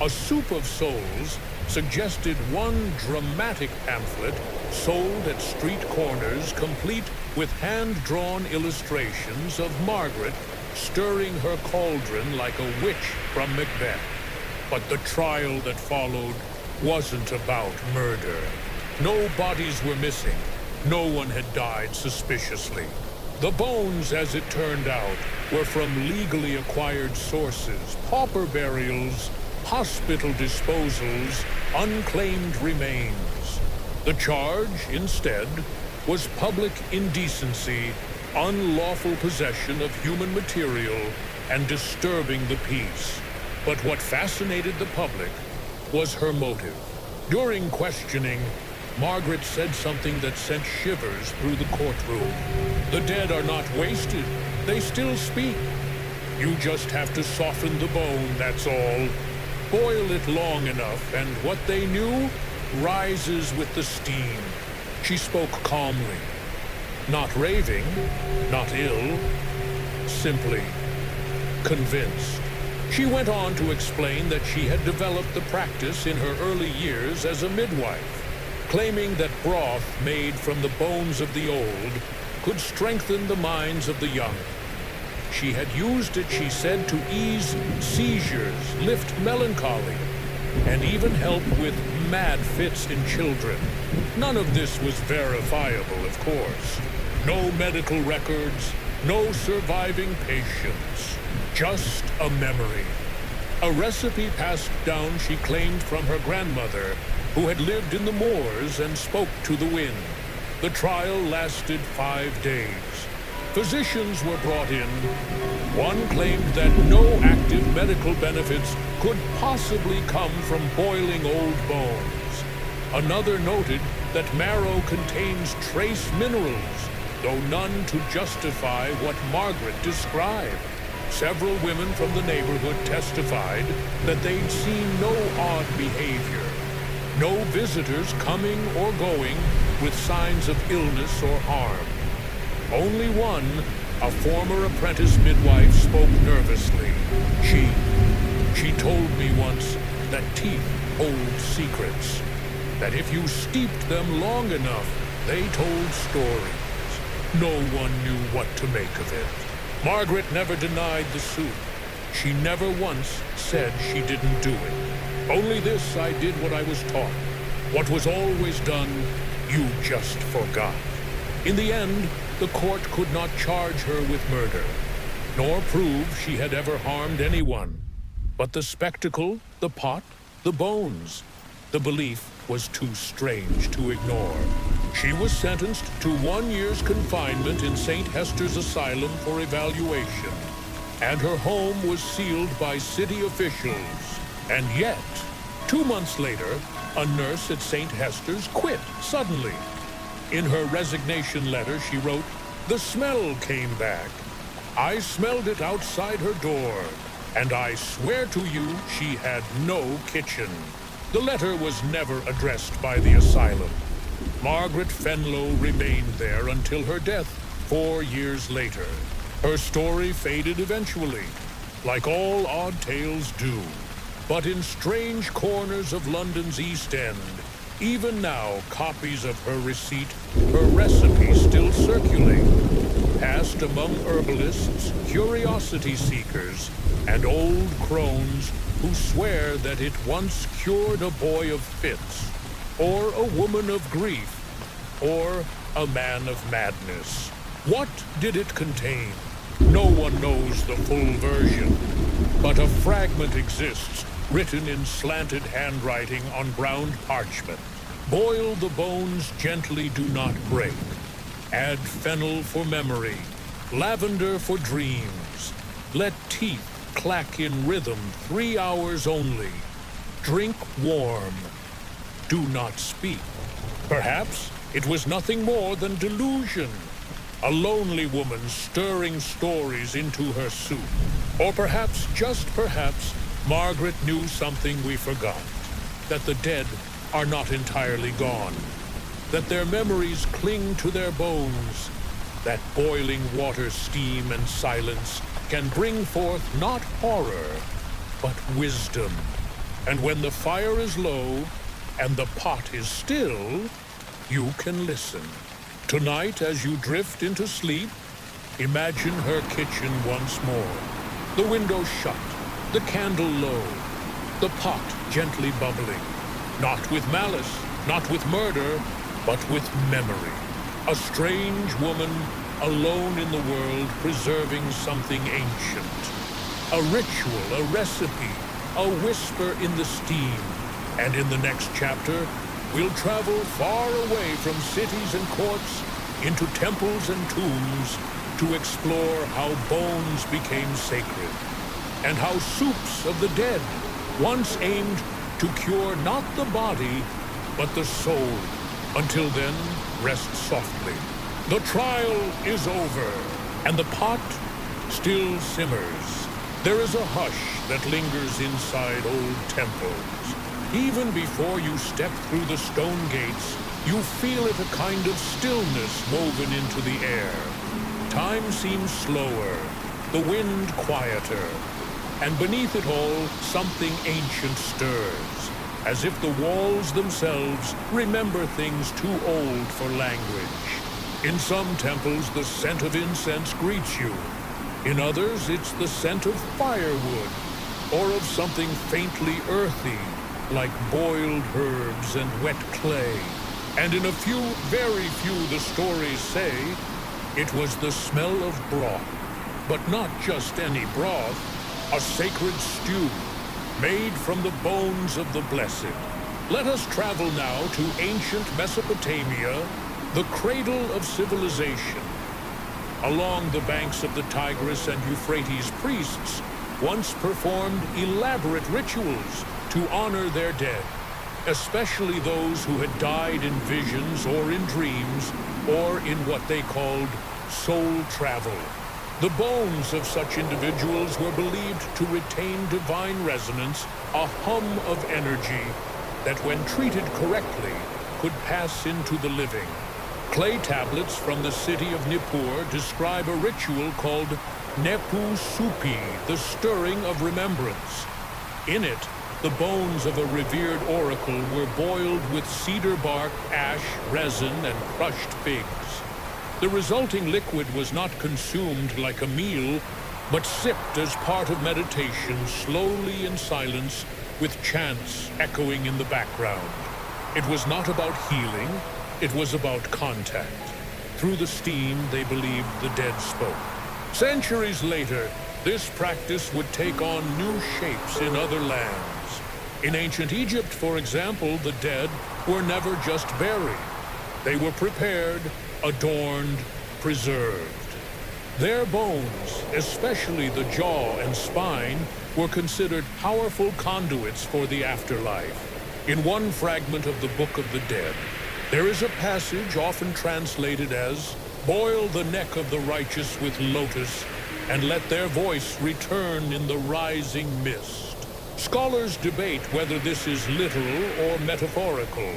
A Soup of Souls suggested one dramatic pamphlet sold at street corners, complete with hand-drawn illustrations of Margaret stirring her cauldron like a witch from Macbeth. But the trial that followed wasn't about murder. No bodies were missing. No one had died suspiciously. The bones, as it turned out, were from legally acquired sources, pauper burials, hospital disposals, unclaimed remains. The charge, instead, was public indecency, unlawful possession of human material, and disturbing the peace. But what fascinated the public was her motive. During questioning, Margaret said something that sent shivers through the courtroom. The dead are not wasted. They still speak. You just have to soften the bone, that's all. Boil it long enough, and what they knew rises with the steam. She spoke calmly. Not raving, not ill, simply convinced. She went on to explain that she had developed the practice in her early years as a midwife, claiming that broth made from the bones of the old could strengthen the minds of the young. She had used it, she said, to ease seizures, lift melancholy, and even help with mad fits in children. None of this was verifiable, of course. No medical records, no surviving patients. Just a memory. A recipe passed down, she claimed, from her grandmother, who had lived in the moors and spoke to the wind. The trial lasted 5 days. Physicians were brought in. One claimed that no active medical benefits could possibly come from boiling old bones. Another noted that marrow contains trace minerals, though none to justify what Margaret described. Several women from the neighborhood testified that they'd seen no odd behavior, no visitors coming or going with signs of illness or harm. Only one, a former apprentice midwife, spoke nervously. She told me once that teeth hold secrets, that if you steeped them long enough, they told stories. No one knew what to make of it. Margaret never denied the soup. She never once said she didn't do it. Only this: I did what I was taught. What was always done, You just forgot. In the end, the court could not charge her with murder, nor prove she had ever harmed anyone. But the spectacle, the pot, the bones, the belief was too strange to ignore. She was sentenced to 1 year's confinement in St. Hester's Asylum for evaluation, and her home was sealed by city officials. And yet, 2 months later, a nurse at St. Hester's quit suddenly. In her resignation letter, she wrote, "The smell came back. I smelled it outside her door, and I swear to you she had no kitchen." The letter was never addressed by the asylum. Margaret Fenlow remained there until her death 4 years later. Her story faded eventually, like all odd tales do. But in strange corners of London's East End, even now copies of her receipt, her recipe still circulate, passed among herbalists, curiosity seekers, and old crones who swear that it once cured a boy of fits, or a woman of grief, or a man of madness. What did it contain? No one knows the full version, but a fragment exists, written in slanted handwriting on brown parchment. Boil the bones gently, do not break. Add fennel for memory, lavender for dreams. Let teeth clack in rhythm 3 hours only. Drink warm. Do not speak. Perhaps it was nothing more than delusion. A lonely woman stirring stories into her soup. Or perhaps, just perhaps, Margaret knew something we forgot. That the dead are not entirely gone. That their memories cling to their bones. That boiling water, steam, and silence can bring forth not horror, but wisdom. And when the fire is low and the pot is still, you can listen. Tonight, as you drift into sleep, imagine her kitchen once more. The window shut, the candle low, the pot gently bubbling. Not with malice, not with murder, but with memory. A strange woman, alone in the world, preserving something ancient. A ritual, a recipe, a whisper in the steam. And in the next chapter, we'll travel far away from cities and courts into temples and tombs to explore how bones became sacred and how soups of the dead once aimed to cure not the body, but the soul. Until then, rest softly. The trial is over, and the pot still simmers. There is a hush that lingers inside old temples. Even before you step through the stone gates, you feel it a kind of stillness woven into the air. Time seems slower, the wind quieter, and beneath it all, something ancient stirs, as if the walls themselves remember things too old for language. In some temples, the scent of incense greets you. In others, it's the scent of firewood, or of something faintly earthy, like boiled herbs and wet clay. And in a few, very few, the stories say, it was the smell of broth. But not just any broth, a sacred stew, made from the bones of the blessed. Let us travel now to ancient Mesopotamia, the cradle of civilization. Along the banks of the Tigris and Euphrates, priests once performed elaborate rituals to honor their dead, especially those who had died in visions or in dreams, or in what they called soul travel. The bones of such individuals were believed to retain divine resonance, a hum of energy that, when treated correctly, could pass into the living. Clay tablets from the city of Nippur describe a ritual called Nepu Supi, the stirring of remembrance. In it, the bones of a revered oracle were boiled with cedar bark, ash, resin, and crushed figs. The resulting liquid was not consumed like a meal, but sipped as part of meditation, slowly in silence, with chants echoing in the background. It was not about healing, It was about contact. Through the steam, they believed the dead spoke. Centuries later, this practice would take on new shapes in other lands. In ancient Egypt, for example, the dead were never just buried. They were prepared, adorned, preserved. Their bones, especially the jaw and spine, were considered powerful conduits for the afterlife. In one fragment of the Book of the Dead, there is a passage often translated as, "Boil the neck of the righteous with lotus, and let their voice return in the rising mist." Scholars debate whether this is literal or metaphorical.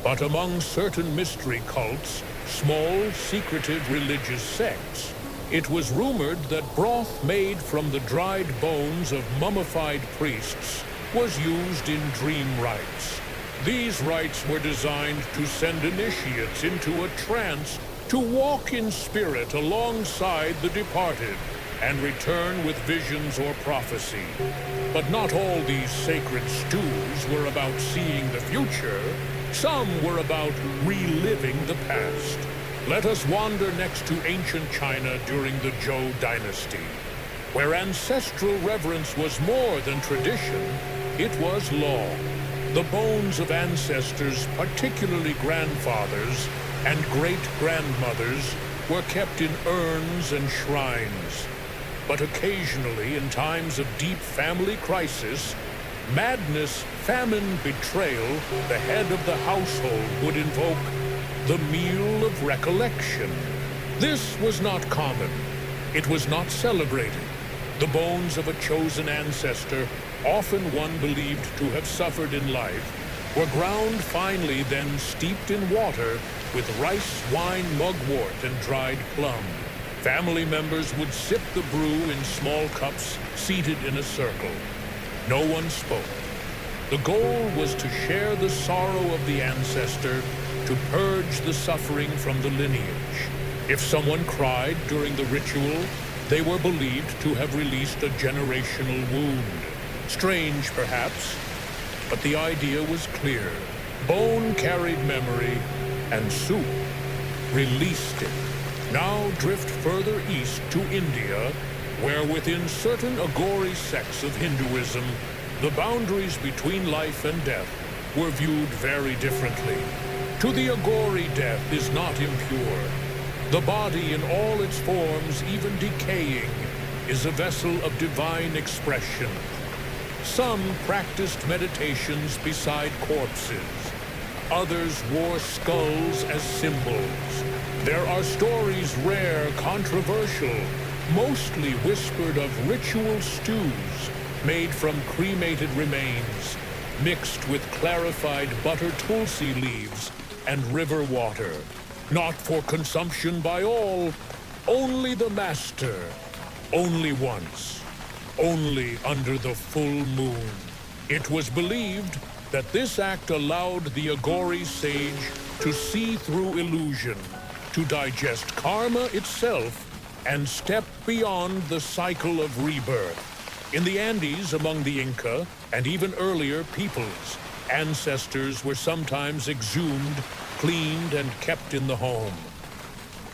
But among certain mystery cults, small, secretive religious sects, it was rumored that broth made from the dried bones of mummified priests was used in dream rites. These rites were designed to send initiates into a trance to walk in spirit alongside the departed and return with visions or prophecy. But not all these sacred stews were about seeing the future. Some were about reliving the past. Let us wander next to ancient China during the Zhou dynasty, where ancestral reverence was more than tradition, it was law. The bones of ancestors, particularly grandfathers and great-grandmothers, were kept in urns and shrines. But occasionally, in times of deep family crisis, madness, famine, betrayal, the head of the household would invoke the meal of recollection. This was not common. It was not celebrated. The bones of a chosen ancestor, often one believed to have suffered in life, were ground finely, then steeped in water with rice, wine, mugwort, and dried plum. Family members would sip the brew in small cups, seated in a circle. No one spoke. The goal was to share the sorrow of the ancestor, to purge the suffering from the lineage. If someone cried during the ritual, they were believed to have released a generational wound. Strange, perhaps, but the idea was clear. Bone carried memory, and soup released it. Now drift further east to India, where within certain Aghori sects of Hinduism, the boundaries between life and death were viewed very differently. To the Aghori, death is not impure. The body in all its forms, even decaying, is a vessel of divine expression. Some practiced meditations beside corpses. Others wore skulls as symbols. There are stories rare, controversial, mostly whispered of ritual stews made from cremated remains, mixed with clarified butter tulsi leaves and river water. Not for consumption by all, only the master, only once, only under the full moon. It was believed that this act allowed the Aghori sage to see through illusion, to digest karma itself, and step beyond the cycle of rebirth. In the Andes, among the Inca, and even earlier peoples, ancestors were sometimes exhumed, cleaned, and kept in the home.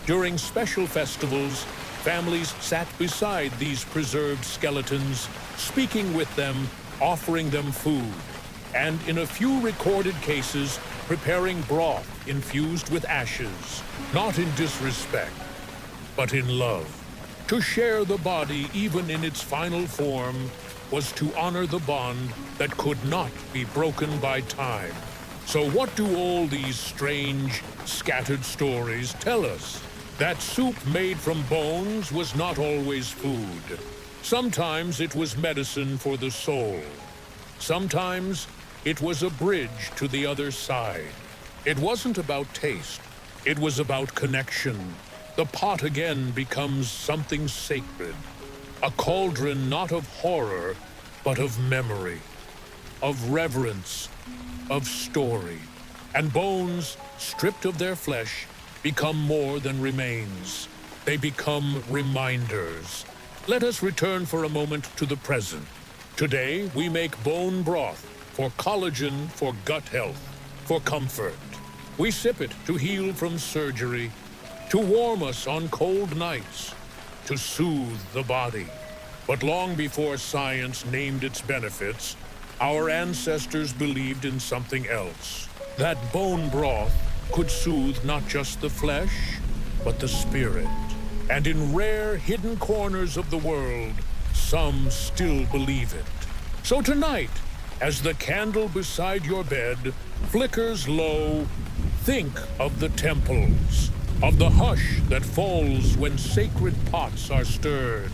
During special festivals, families sat beside these preserved skeletons, speaking with them, offering them food, and in a few recorded cases, preparing broth infused with ashes, not in disrespect, but in love. To share the body, even in its final form, was to honor the bond that could not be broken by time. So what do all these strange, scattered stories tell us? That soup made from bones was not always food. Sometimes it was medicine for the soul. Sometimes it was a bridge to the other side. It wasn't about taste. It was about connection. The pot again becomes something sacred. A cauldron not of horror, but of memory, of reverence, of story. And bones, stripped of their flesh, become more than remains. They become reminders. Let us return for a moment to the present. Today, we make bone broth for collagen, for gut health, for comfort. We sip it to heal from surgery, to warm us on cold nights, to soothe the body. But long before science named its benefits, our ancestors believed in something else. That bone broth could soothe not just the flesh, but the spirit. And in rare, hidden corners of the world, some still believe it. So tonight, as the candle beside your bed flickers low, think of the temples, of the hush that falls when sacred pots are stirred,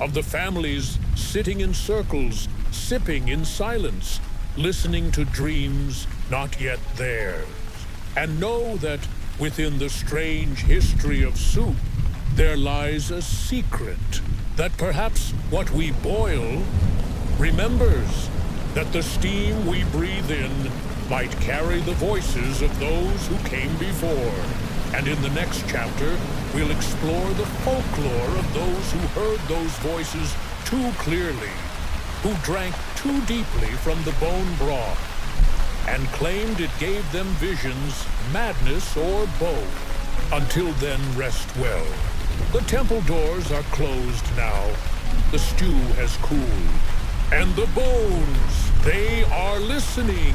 of the families sitting in circles, sipping in silence, listening to dreams not yet theirs. And know that within the strange history of soup, there lies a secret that perhaps what we boil remembers, that the steam we breathe in might carry the voices of those who came before. And in the next chapter, we'll explore the folklore of those who heard those voices too clearly, who drank too deeply from the bone broth, and claimed it gave them visions, madness, or both. Until then, rest well. The temple doors are closed now. The stew has cooled. And the bones, they are listening.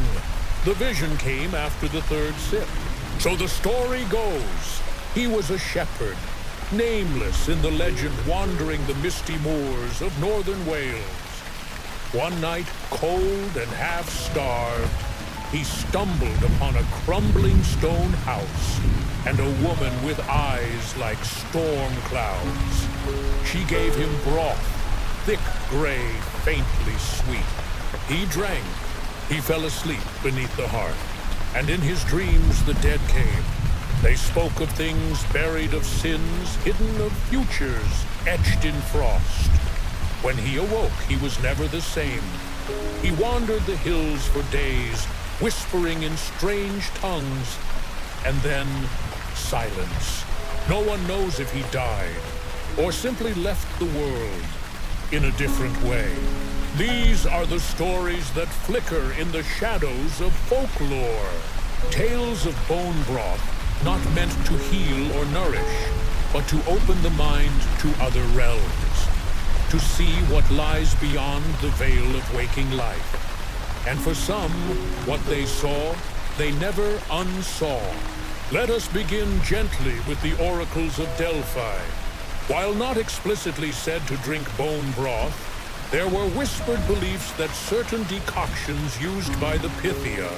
The vision came after the third sip. So the story goes, he was a shepherd, nameless in the legend, wandering the misty moors of northern Wales. One night, cold and half-starved, he stumbled upon a crumbling stone house and a woman with eyes like storm clouds. She gave him broth, thick gray, faintly sweet. He drank. He fell asleep beneath the hearth. And in his dreams the dead came. They spoke of things buried, of sins hidden, of futures etched in frost. When he awoke, he was never the same. He wandered the hills for days, whispering in strange tongues, and then silence. No one knows if he died, or simply left the world in a different way. These are the stories that flicker in the shadows of folklore. Tales of bone broth, not meant to heal or nourish, but to open the mind to other realms, to see what lies beyond the veil of waking life. And for some, what they saw, they never unsaw. Let us begin gently with the oracles of Delphi. While not explicitly said to drink bone broth, there were whispered beliefs that certain decoctions used by the Pythia,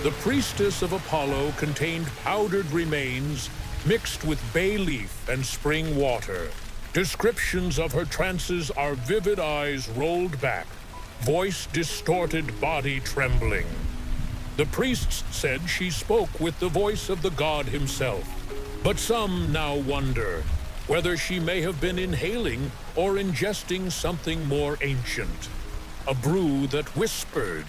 the priestess of Apollo, contained powdered remains mixed with bay leaf and spring water. Descriptions of her trances are vivid eyes rolled back, voice distorted, body trembling. The priests said she spoke with the voice of the god himself. But some now wonder whether she may have been inhaling or ingesting something more ancient. A brew that whispered.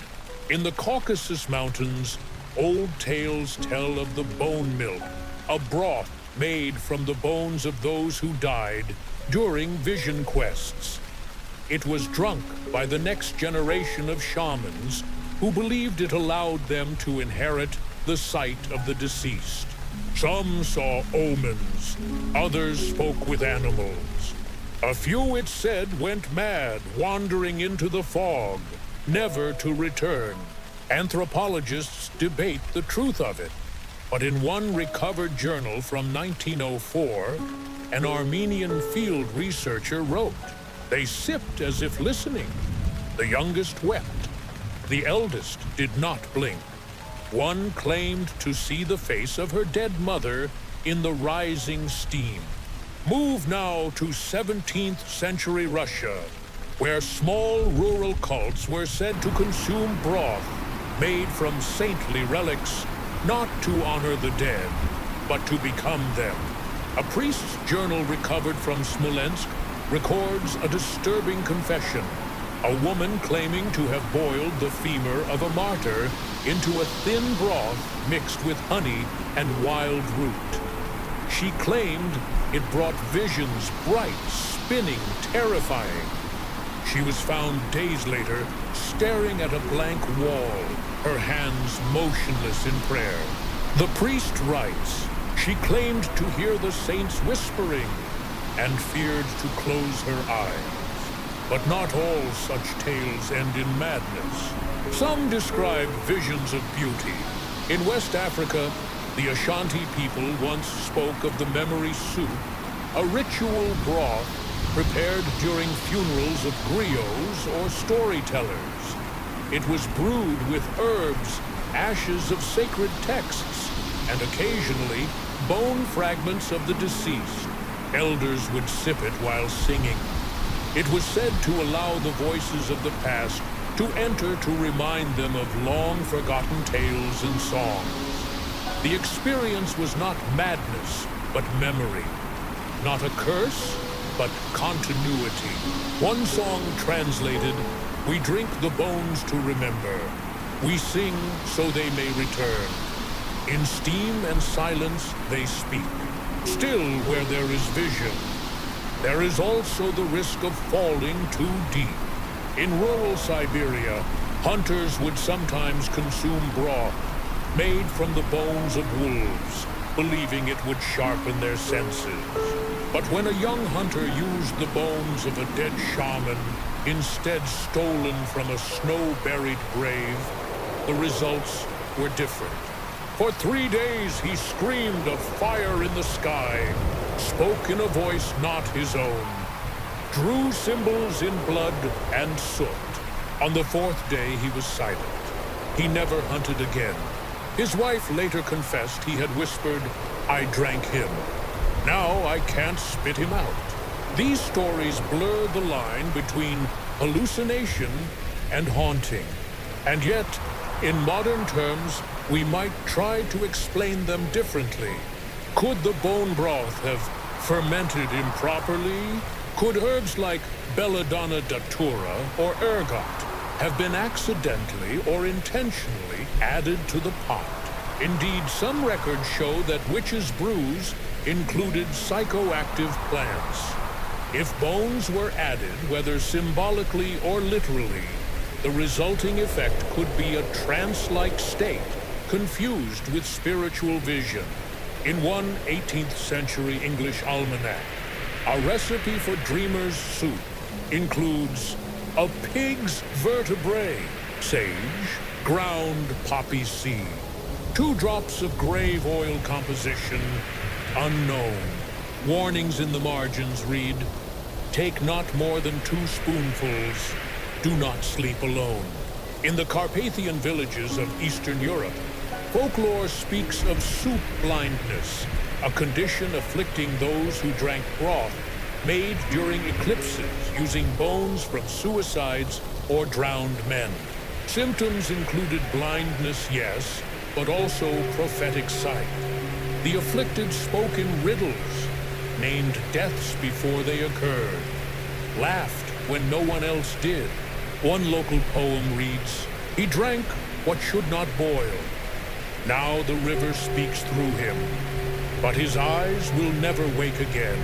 In the Caucasus Mountains, old tales tell of the bone milk, a broth made from the bones of those who died during vision quests. It was drunk by the next generation of shamans who believed it allowed them to inherit the sight of the deceased. Some saw omens, others spoke with animals. A few, it said, went mad, wandering into the fog, never to return. Anthropologists debate the truth of it, but in one recovered journal from 1904, an Armenian field researcher wrote, "They sipped as if listening. The youngest wept. The eldest did not blink. One claimed to see the face of her dead mother in the rising steam." Move now to 17th century Russia, where small rural cults were said to consume broth made from saintly relics, not to honor the dead, but to become them. A priest's journal recovered from Smolensk records a disturbing confession. A woman claiming to have boiled the femur of a martyr into a thin broth mixed with honey and wild root. She claimed it brought visions, bright, spinning, terrifying. She was found days later staring at a blank wall, her hands motionless in prayer. The priest writes, she claimed to hear the saints whispering and feared to close her eyes. But not all such tales end in madness. Some describe visions of beauty. In West Africa, the Ashanti people once spoke of the memory soup, a ritual broth prepared during funerals of griots or storytellers. It was brewed with herbs, ashes of sacred texts, and occasionally bone fragments of the deceased. Elders would sip it while singing. It was said to allow the voices of the past to enter to remind them of long-forgotten tales and songs. The experience was not madness, but memory. Not a curse, but continuity. One song translated, we drink the bones to remember. We sing so they may return. In steam and silence they speak. Still where there is vision, there is also the risk of falling too deep. In rural Siberia, hunters would sometimes consume broth made from the bones of wolves, believing it would sharpen their senses. But when a young hunter used the bones of a dead shaman, instead stolen from a snow-buried grave, the results were different. For 3 days he screamed of fire in the sky, spoke in a voice not his own, drew symbols in blood and soot. On the 4th day he was silent. He never hunted again. His wife later confessed he had whispered, I drank him. Now I can't spit him out. These stories blur the line between hallucination and haunting. And yet, in modern terms, we might try to explain them differently. Could the bone broth have fermented improperly? Could herbs like belladonna datura or ergot have been accidentally or intentionally added to the pot? Indeed, some records show that witches' brews included psychoactive plants. If bones were added, whether symbolically or literally, the resulting effect could be a trance-like state, confused with spiritual vision. In one 18th century English almanac, a recipe for dreamer's soup includes a pig's vertebrae, sage, ground poppy seed, 2 drops of grave oil composition, unknown. Warnings in the margins read, take not more than 2 spoonfuls. Do not sleep alone. In the Carpathian villages of Eastern Europe, folklore speaks of soup blindness, a condition afflicting those who drank broth made during eclipses using bones from suicides or drowned men. Symptoms included blindness, yes, but also prophetic sight. The afflicted spoke in riddles, named deaths before they occurred, laughed when no one else did. One local poem reads, he drank what should not boil. Now the river speaks through him, but his eyes will never wake again.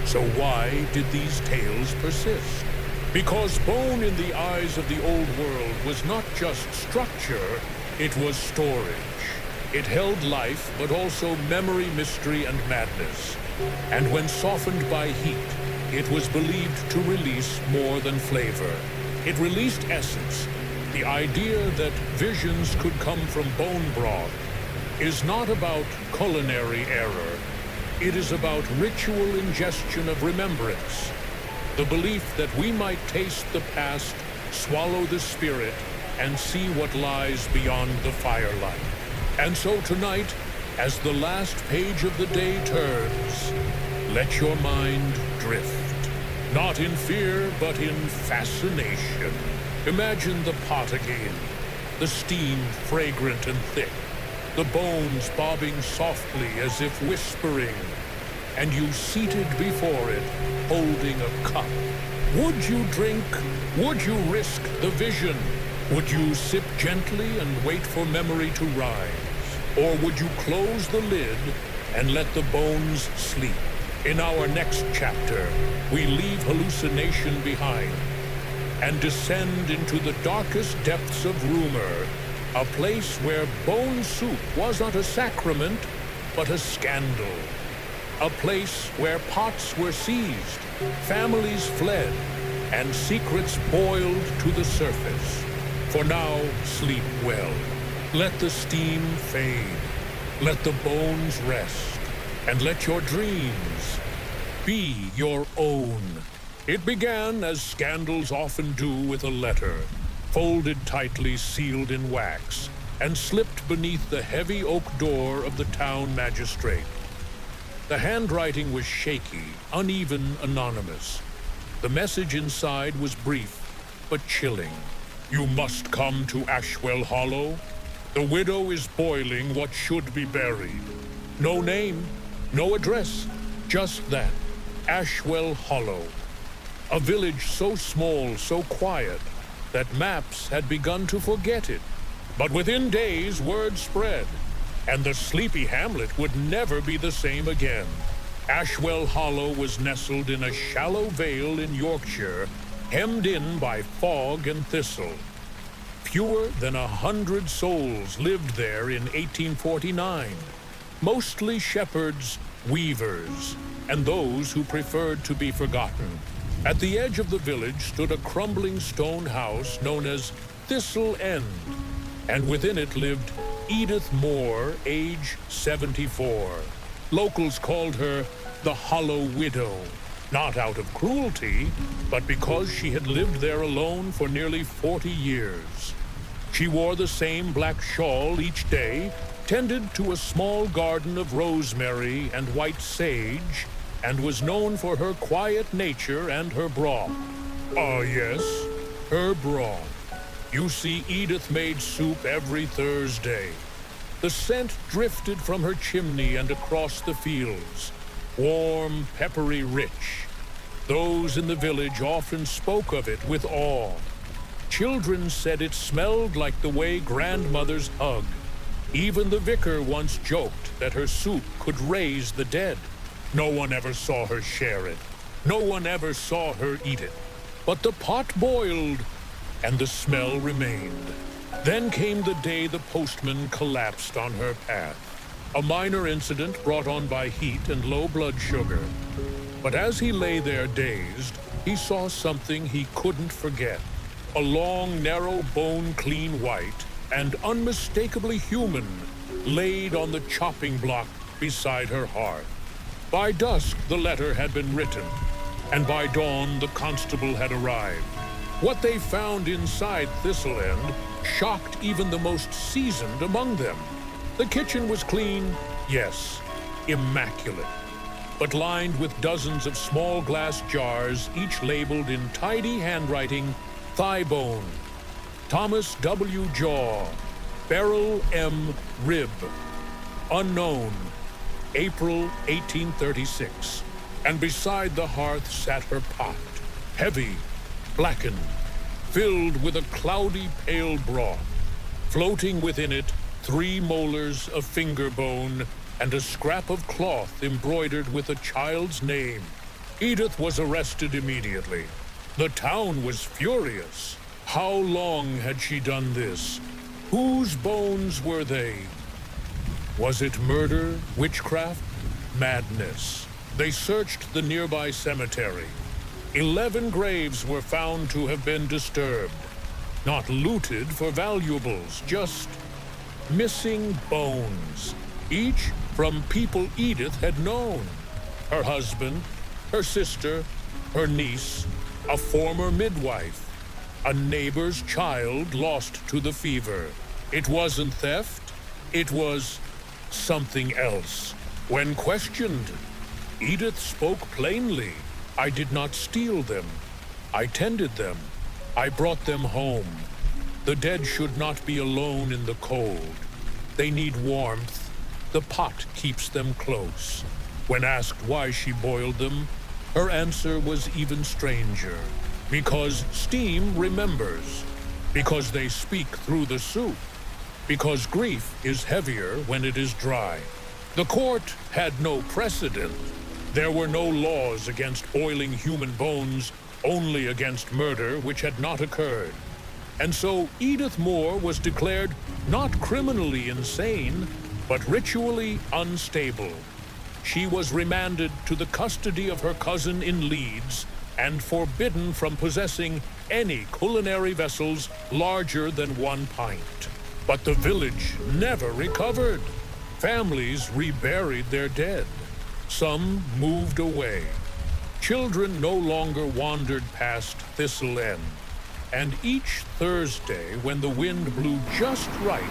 So why did these tales persist? Because bone in the eyes of the old world was not just structure, it was storage. It held life, but also memory, mystery, and madness. And when softened by heat, it was believed to release more than flavor. It released essence. The idea that visions could come from bone broth is not about culinary error. It is about ritual ingestion of remembrance. The belief that we might taste the past, swallow the spirit, and see what lies beyond the firelight. And so tonight, as the last page of the day turns, let your mind drift. Not in fear, but in fascination. Imagine the pot again, the steam fragrant and thick, the bones bobbing softly as if whispering, and you seated before it, holding a cup. Would you drink? Would you risk the vision? Would you sip gently and wait for memory to rise? Or would you close the lid and let the bones sleep? In our next chapter, we leave hallucination behind and descend into the darkest depths of rumor A place where bone soup was not a sacrament, but a scandal. A place where pots were seized, families fled, and secrets boiled to the surface. For now, sleep well. Let the steam fade. Let the bones rest. And let your dreams be your own. It began as scandals often do with a letter, folded tightly, sealed in wax, and slipped beneath the heavy oak door of the town magistrate. The handwriting was shaky, uneven, anonymous. The message inside was brief, but chilling. You must come to Ashwell Hollow. The widow is boiling what should be buried. No name, no address, just that. Ashwell Hollow. A village so small, so quiet, that maps had begun to forget it. But within days, word spread, and the sleepy hamlet would never be the same again. Ashwell Hollow was nestled in a shallow vale in Yorkshire, hemmed in by fog and thistle. Fewer than 100 souls lived there in 1849, mostly shepherds, weavers, and those who preferred to be forgotten. At the edge of the village stood a crumbling stone house known as Thistle End, and within it lived Edith Moore, age 74. Locals called her the Hollow Widow, not out of cruelty, but because she had lived there alone for nearly 40 years. She wore the same black shawl each day, tended to a small garden of rosemary and white sage, and was known for her quiet nature and her broth. Ah, yes, her broth. You see, Edith made soup every Thursday. The scent drifted from her chimney and across the fields, warm, peppery, rich. Those in the village often spoke of it with awe. Children said it smelled like the way grandmothers hug. Even the vicar once joked that her soup could raise the dead. No one ever saw her share it. No one ever saw her eat it. But the pot boiled, and the smell remained. Then came the day the postman collapsed on her path. A minor incident brought on by heat and low blood sugar. But as he lay there dazed, he saw something he couldn't forget. A long, narrow bone, clean white, and unmistakably human, laid on the chopping block beside her hearth. By dusk, the letter had been written, and by dawn, the constable had arrived. What they found inside Thistle End shocked even the most seasoned among them. The kitchen was clean, yes, immaculate, but lined with dozens of small glass jars, each labeled in tidy handwriting, thigh bone, Thomas W. Jaw, Beryl M. Rib, unknown, April 1836. And beside the hearth sat her pot, heavy, blackened, filled with a cloudy pale broth. Floating within it, 3 molars of finger bone and a scrap of cloth embroidered with a child's name. Edith was arrested immediately. The town was furious. How long had she done this? Whose bones were they? Was it murder, witchcraft, madness? They searched the nearby cemetery. 11 graves were found to have been disturbed. Not looted for valuables, just missing bones. Each from people Edith had known. Her husband, her sister, her niece, a former midwife, a neighbor's child lost to the fever. It wasn't theft, it was something else. When questioned, Edith spoke plainly. I did not steal them. I tended them. I brought them home. The dead should not be alone in the cold. They need warmth. The pot keeps them close. When asked why she boiled them, her answer was even stranger. Because steam remembers. Because they speak through the soup. Because grief is heavier when it is dry. The court had no precedent. There were no laws against boiling human bones, only against murder which had not occurred. And so Edith Moore was declared not criminally insane, but ritually unstable. She was remanded to the custody of her cousin in Leeds and forbidden from possessing any culinary vessels larger than 1 pint. But the village never recovered. Families reburied their dead. Some moved away. Children no longer wandered past Thistle End. And each Thursday, when the wind blew just right,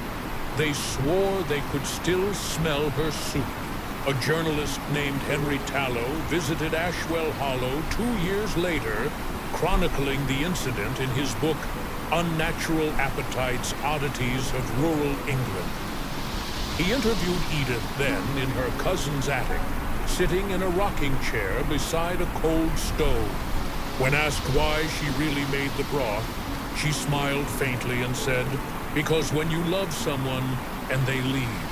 they swore they could still smell her soup. A journalist named Henry Tallow visited Ashwell Hollow 2 years later, chronicling the incident in his book, Unnatural Appetites, Oddities of Rural England. He interviewed Edith then in her cousin's attic, sitting in a rocking chair beside a cold stove. When asked why she really made the broth, she smiled faintly and said, "Because when you love someone and they leave,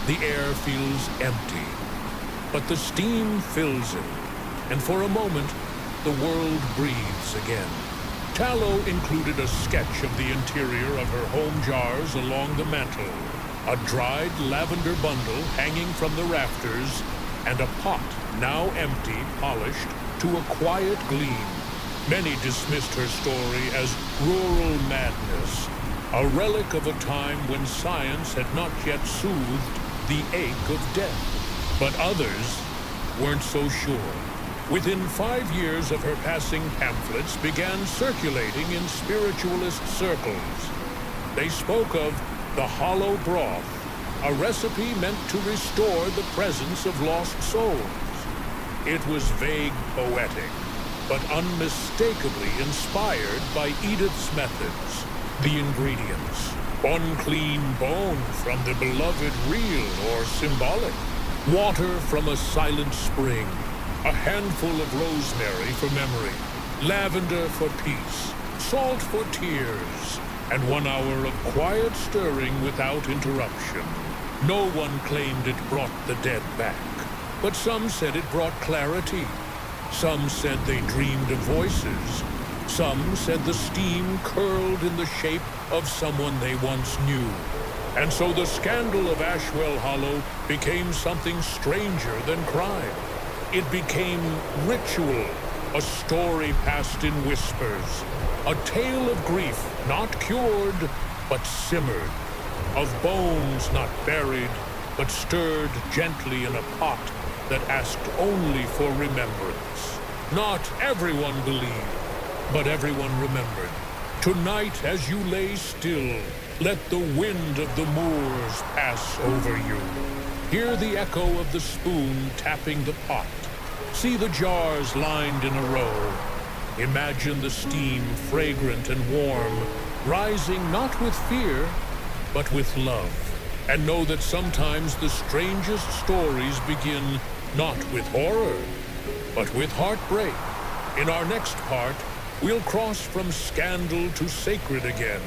the air feels empty, but the steam fills it, and for a moment, the world breathes again." Tallow included a sketch of the interior of her home jars along the mantel, a dried lavender bundle hanging from the rafters, and a pot, now empty, polished to a quiet gleam. Many dismissed her story as rural madness, a relic of a time when science had not yet soothed the ache of death. But others weren't so sure. Within 5 years of her passing, pamphlets began circulating in spiritualist circles. They spoke of the hollow broth, a recipe meant to restore the presence of lost souls. It was vague poetic, but unmistakably inspired by Edith's methods. The ingredients: unclean bone from the beloved real or symbolic, water from a silent spring, a handful of rosemary for memory, lavender for peace, salt for tears, and 1 hour of quiet stirring without interruption. No one claimed it brought the dead back, but some said it brought clarity. Some said they dreamed of voices. Some said the steam curled in the shape of someone they once knew. And so the scandal of Ashwell Hollow became something stranger than crime. It became ritual, a story passed in whispers, a tale of grief not cured, but simmered, of bones not buried, but stirred gently in a pot that asked only for remembrance. Not everyone believed, but everyone remembered. Tonight, as you lay still, let the wind of the moors pass over you. Hear the echo of the spoon tapping the pot. See the jars lined in a row. Imagine the steam, fragrant and warm, rising not with fear, but with love. And know that sometimes the strangest stories begin not with horror, but with heartbreak. In our next part, we'll cross from scandal to sacred again,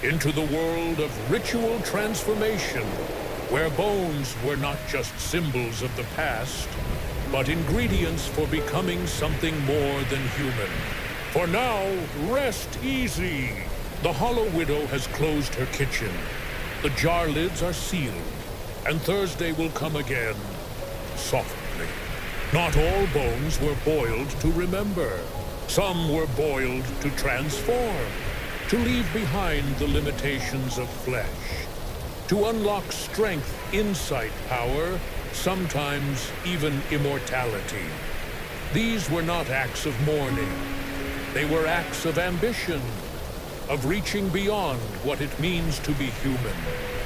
into the world of ritual transformation, where bones were not just symbols of the past, but ingredients for becoming something more than human. For now, rest easy. The Hollow Widow has closed her kitchen. The jar lids are sealed, and Thursday will come again, softly. Not all bones were boiled to remember. Some were boiled to transform, to leave behind the limitations of flesh, to unlock strength, insight, power, sometimes even immortality. These were not acts of mourning. They were acts of ambition, of reaching beyond what it means to be human.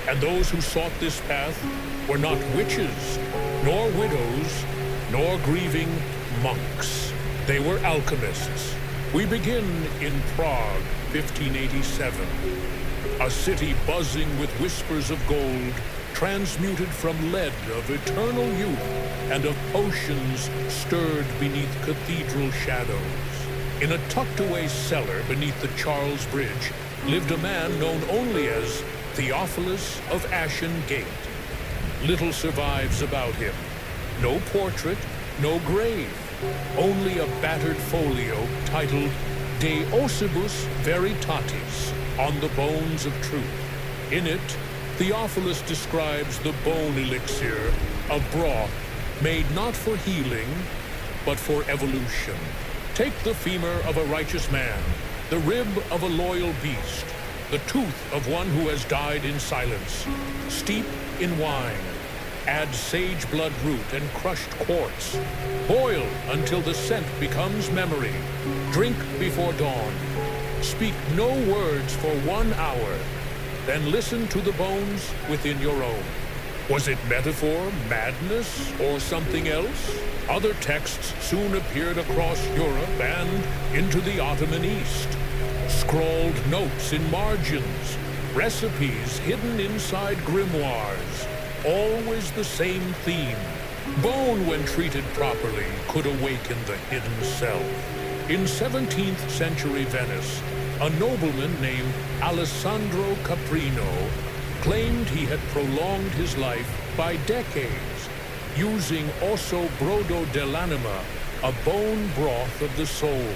And those who sought this path were not witches, nor widows, nor grieving monks. They were alchemists. We begin in Prague, 1587. A city buzzing with whispers of gold, transmuted from lead of eternal youth and of potions stirred beneath cathedral shadows. In a tucked-away cellar beneath the Charles Bridge lived a man known only as Theophilus of Ashen Gate. Little survives about him. No portrait, no grave, only a battered folio titled De Ossibus Veritatis, on the bones of truth. In it, Theophilus describes the bone elixir, a broth made not for healing, but for evolution. Take the femur of a righteous man, the rib of a loyal beast, the tooth of one who has died in silence. Steep in wine. Add sage blood root and crushed quartz. Boil until the scent becomes memory. Drink before dawn. Speak no words for 1 hour. Then listen to the bones within your own. Was it metaphor, madness, or something else? Other texts soon appeared across Europe and into the Ottoman East. Scrawled notes in margins, recipes hidden inside grimoires. Always the same theme. Bone, when treated properly, could awaken the hidden self. In 17th century Venice, a nobleman named Alessandro Caprino claimed he had prolonged his life by decades, using osso brodo dell'anima, a bone broth of the soul.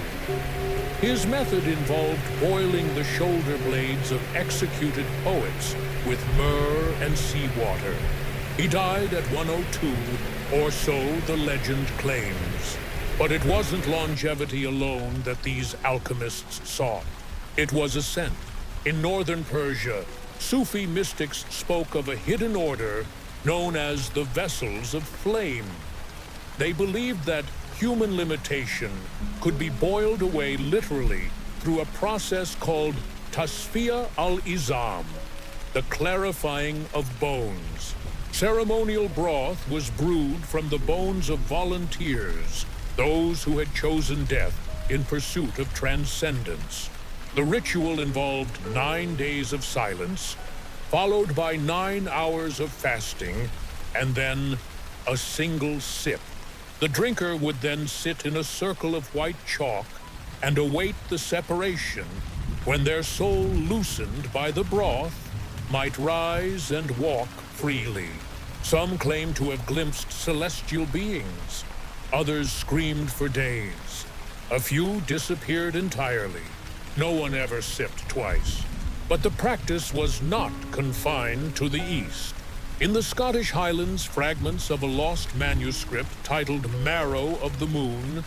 His method involved boiling the shoulder blades of executed poets with myrrh and seawater. He died at 102, or so the legend claims. But it wasn't longevity alone that these alchemists sought. It was ascent. In northern Persia, Sufi mystics spoke of a hidden order known as the vessels of flame. They believed that human limitation could be boiled away literally through a process called tasfiya al-izam, the clarifying of bones. Ceremonial broth was brewed from the bones of volunteers, those who had chosen death in pursuit of transcendence. The ritual involved 9 days of silence, followed by 9 hours of fasting, and then a single sip. The drinker would then sit in a circle of white chalk and await the separation when their soul, loosened by the broth, might rise and walk freely. Some claim to have glimpsed celestial beings. Others screamed for days. A few disappeared entirely. No one ever sipped twice. But the practice was not confined to the East. In the Scottish Highlands, fragments of a lost manuscript titled Marrow of the Moon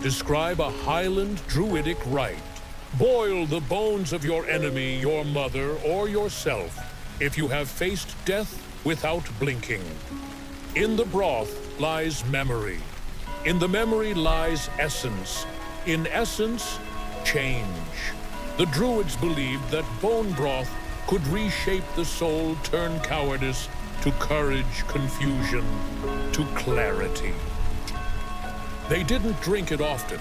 describe a Highland Druidic rite. Boil the bones of your enemy, your mother, or yourself if you have faced death without blinking. In the broth lies memory. In the memory lies essence. In essence, change. The Druids believed that bone broth could reshape the soul, turn cowardice to courage, confusion to clarity. They didn't drink it often,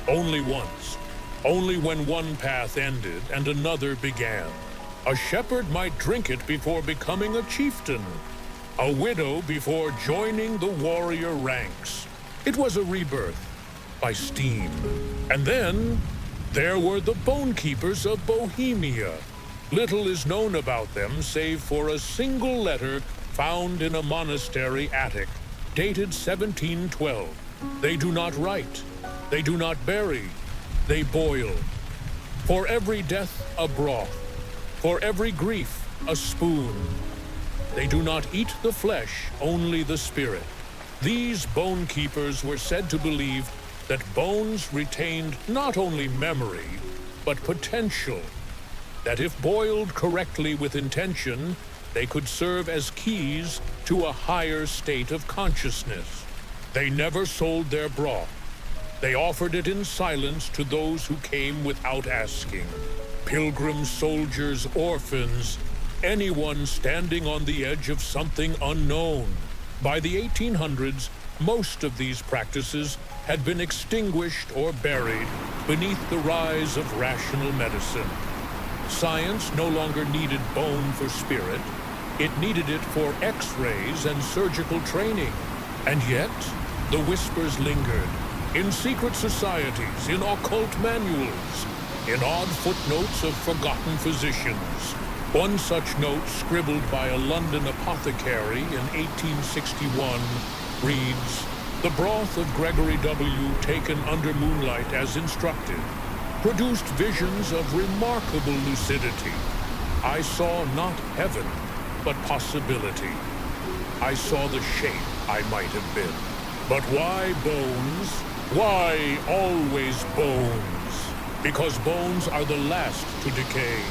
only once, only when one path ended and another began. A shepherd might drink it before becoming a chieftain, a widow before joining the warrior ranks. It was a rebirth by steam. And then there were the bone keepers of Bohemia. Little is known about them save for a single letter found in a monastery attic, dated 1712. They do not write, they do not bury, they boil. For every death, a broth. For every grief, a spoon. They do not eat the flesh, only the spirit. These bone keepers were said to believe that bones retained not only memory, but potential. That if boiled correctly with intention, they could serve as keys to a higher state of consciousness. They never sold their broth. They offered it in silence to those who came without asking. Pilgrims, soldiers, orphans, anyone standing on the edge of something unknown. By the 1800s, most of these practices had been extinguished or buried beneath the rise of rational medicine. Science no longer needed bone for spirit. It needed it for X-rays and surgical training. And yet, the whispers lingered. In secret societies, in occult manuals, in odd footnotes of forgotten physicians. One such note, scribbled by a London apothecary in 1861, reads, "The broth of Gregory W. taken under moonlight as instructed. produced visions of remarkable lucidity. I saw not heaven, but possibility. I saw the shape I might have been. But why bones? Why always bones? Because bones are the last to decay,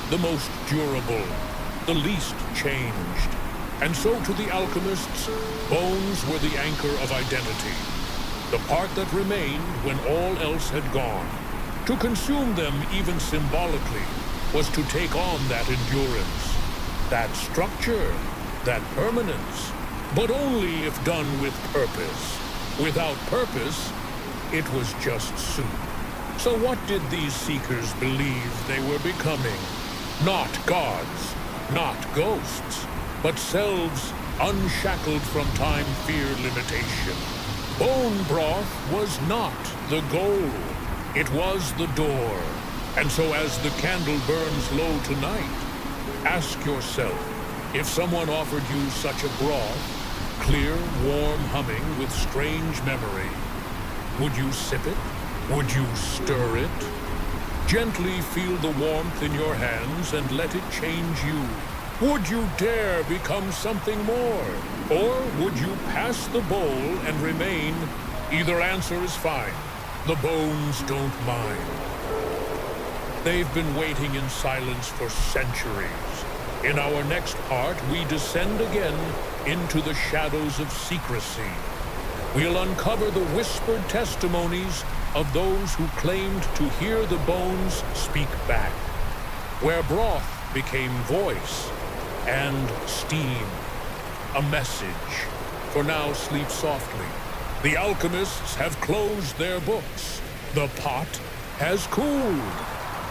the most durable, the least changed. And so to the alchemists, bones were the anchor of identity, the part that remained when all else had gone. To consume them, even symbolically, was to take on that endurance, that structure, that permanence, but only if done with purpose. Without purpose, it was just soup. So what did these seekers believe they were becoming? Not gods, not ghosts, but selves unshackled from time, fear, limitation. Bone broth was not the goal. It was the door. And so as the candle burns low tonight, ask yourself, if someone offered you such a broth, clear, warm humming with strange memory, would you sip it? Would you stir it? Gently feel the warmth in your hands and let it change you. Would you dare become something more? Or would you pass the bowl and remain? Either answer is fine. The bones don't mind. They've been waiting in silence for centuries. In our next part, we descend again into the shadows of secrecy. We'll uncover the whispered testimonies of those who claimed to hear the bones speak back, where broth became voice and steam, a message. For now, sleep softly. The alchemists have closed their books. The pot has cooled.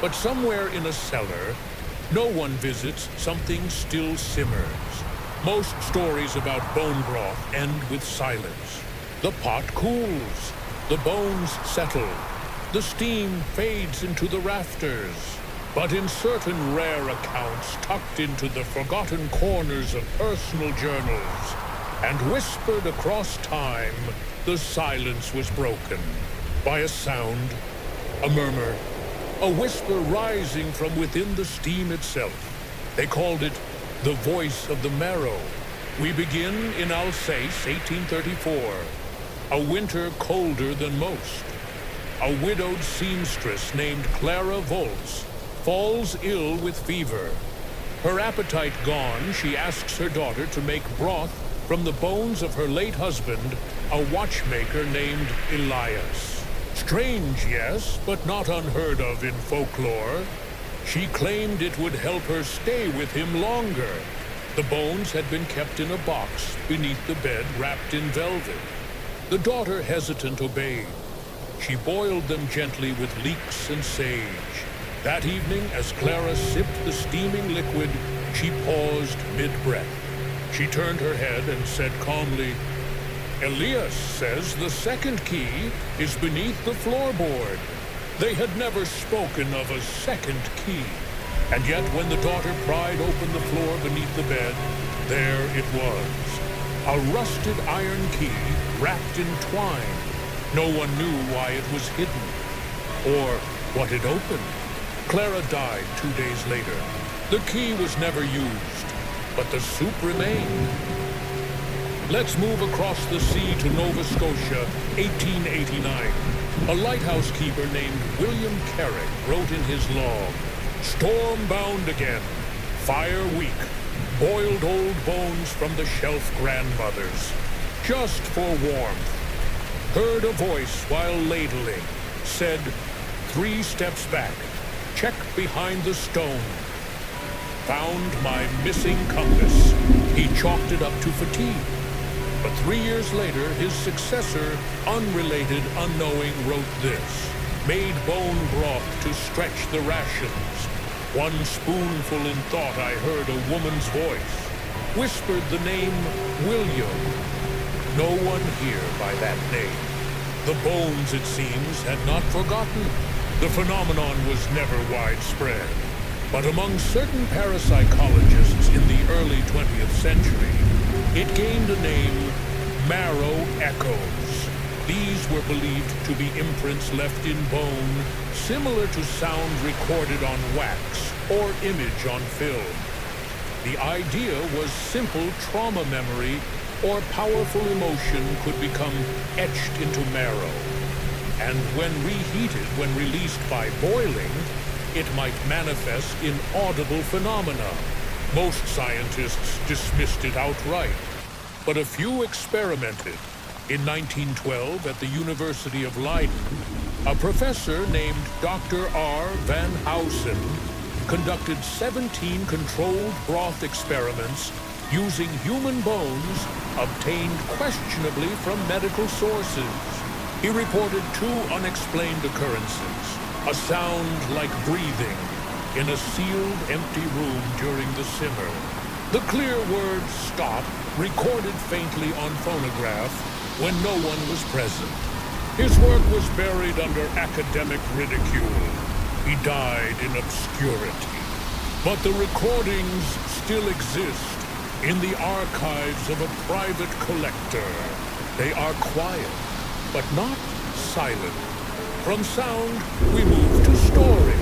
But somewhere in a cellar, no one visits, something still simmers. Most stories about bone broth end with silence. The pot cools. The bones settle. The steam fades into the rafters. But in certain rare accounts tucked into the forgotten corners of personal journals and whispered across time, the silence was broken by a sound, a murmur, a whisper rising from within the steam itself. They called it the voice of the marrow. We begin in Alsace, 1834, a winter colder than most. A widowed seamstress named Clara Volz falls ill with fever. Her appetite gone, she asks her daughter to make broth from the bones of her late husband, a watchmaker named Elias. Strange, yes, but not unheard of in folklore. She claimed it would help her stay with him longer. The bones had been kept in a box beneath the bed wrapped in velvet. The daughter, hesitant, obeyed. She boiled them gently with leeks and sage. That evening, as Clara sipped the steaming liquid, she paused mid-breath. She turned her head and said calmly, "Elias says the second key is beneath the floorboard." They had never spoken of a second key. And yet when the daughter pried open the floor beneath the bed, there it was. A rusted iron key wrapped in twine. No one knew why it was hidden or what it opened. Clara died 2 days later. The key was never used, but the soup remained. Let's move across the sea to Nova Scotia, 1889. A lighthouse keeper named William Carrick wrote in his log, "Storm-bound again, fire weak, boiled old bones from the shelf grandmothers, just for warmth. Heard a voice while ladling, said, 3 steps back, check behind the stone. Found my missing compass." He chalked it up to fatigue. But 3 years later, his successor, unrelated, unknowing, wrote this. Made bone broth to stretch the rations. 1 spoonful in thought I heard a woman's voice. Whispered the name William. No one here by that name. The bones, it seems, had not forgotten. The phenomenon was never widespread. But among certain parapsychologists in the early 20th century, it gained a name, marrow echoes. These were believed to be imprints left in bone, similar to sound recorded on wax or image on film. The idea was simple trauma memory or powerful emotion could become etched into marrow. And when reheated, when released by boiling, it might manifest in audible phenomena. Most scientists dismissed it outright, but a few experimented. In 1912, at the University of Leiden, a professor named Dr. R. Van Housen conducted 17 controlled broth experiments using human bones obtained questionably from medical sources. He reported 2 unexplained occurrences, a sound like breathing in a sealed, empty room during the simmer. The clear word "stop" recorded faintly on phonograph when no one was present. His work was buried under academic ridicule. He died in obscurity. But the recordings still exist in the archives of a private collector. They are quiet, but not silent. From sound, we move to story.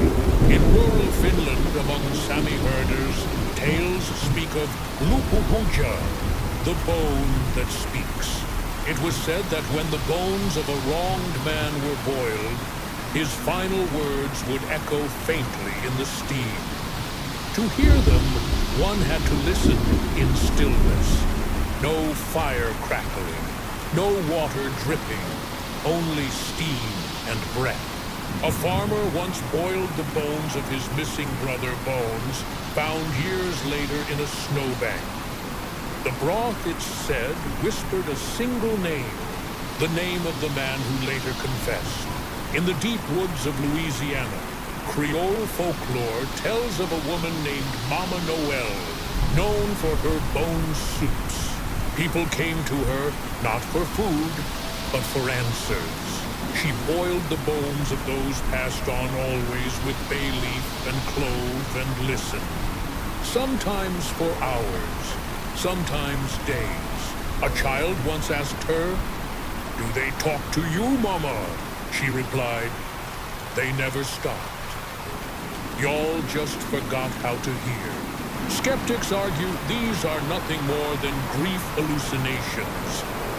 In rural Finland, among Sami herders, tales speak of lupupuja, the bone that speaks. It was said that when the bones of a wronged man were boiled, his final words would echo faintly in the steam. To hear them, one had to listen in stillness. No fire crackling, no water dripping, only steam and breath. A farmer once boiled the bones of his missing brother Bones, found years later in a snowbank. The broth, it's said, whispered a single name, the name of the man who later confessed. In the deep woods of Louisiana, Creole folklore tells of a woman named Mama Noel, known for her bone soups. People came to her not for food, but for answers. She boiled the bones of those passed on always with bay leaf and clove and listened. Sometimes for hours, sometimes days. A child once asked her, "Do they talk to you, Mama?" She replied, "They never stopped. Y'all just forgot how to hear." Skeptics argue these are nothing more than grief hallucinations,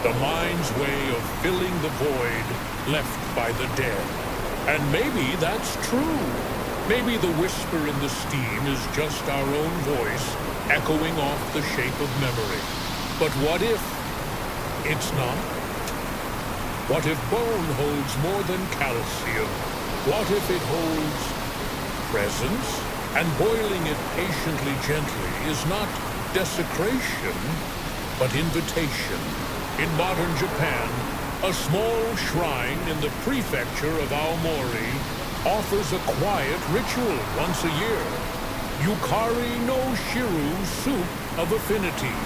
the mind's way of filling the void left by the dead. And maybe that's true. Maybe the whisper in the steam is just our own voice echoing off the shape of memory. But what if it's not? What if bone holds more than calcium? What if it holds presence? And boiling it patiently, gently, is not desecration, but invitation. In modern Japan, a small shrine in the prefecture of Aomori offers a quiet ritual once a year. Yukari no Shiru soup of affinity.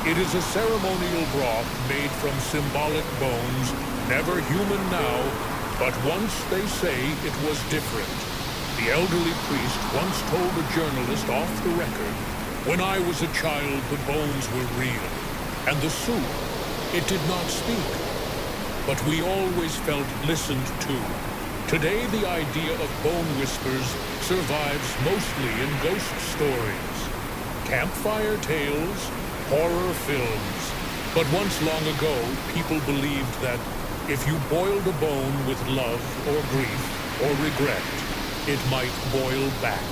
It is a ceremonial broth made from symbolic bones, never human now, but once they say it was different. The elderly priest once told a journalist off the record, "When I was a child, the bones were real, and the soup, it did not speak. But we always felt listened to." Today, the idea of bone whispers survives mostly in ghost stories, campfire tales, horror films. But once long ago, people believed that if you boiled a bone with love or grief or regret, it might boil back.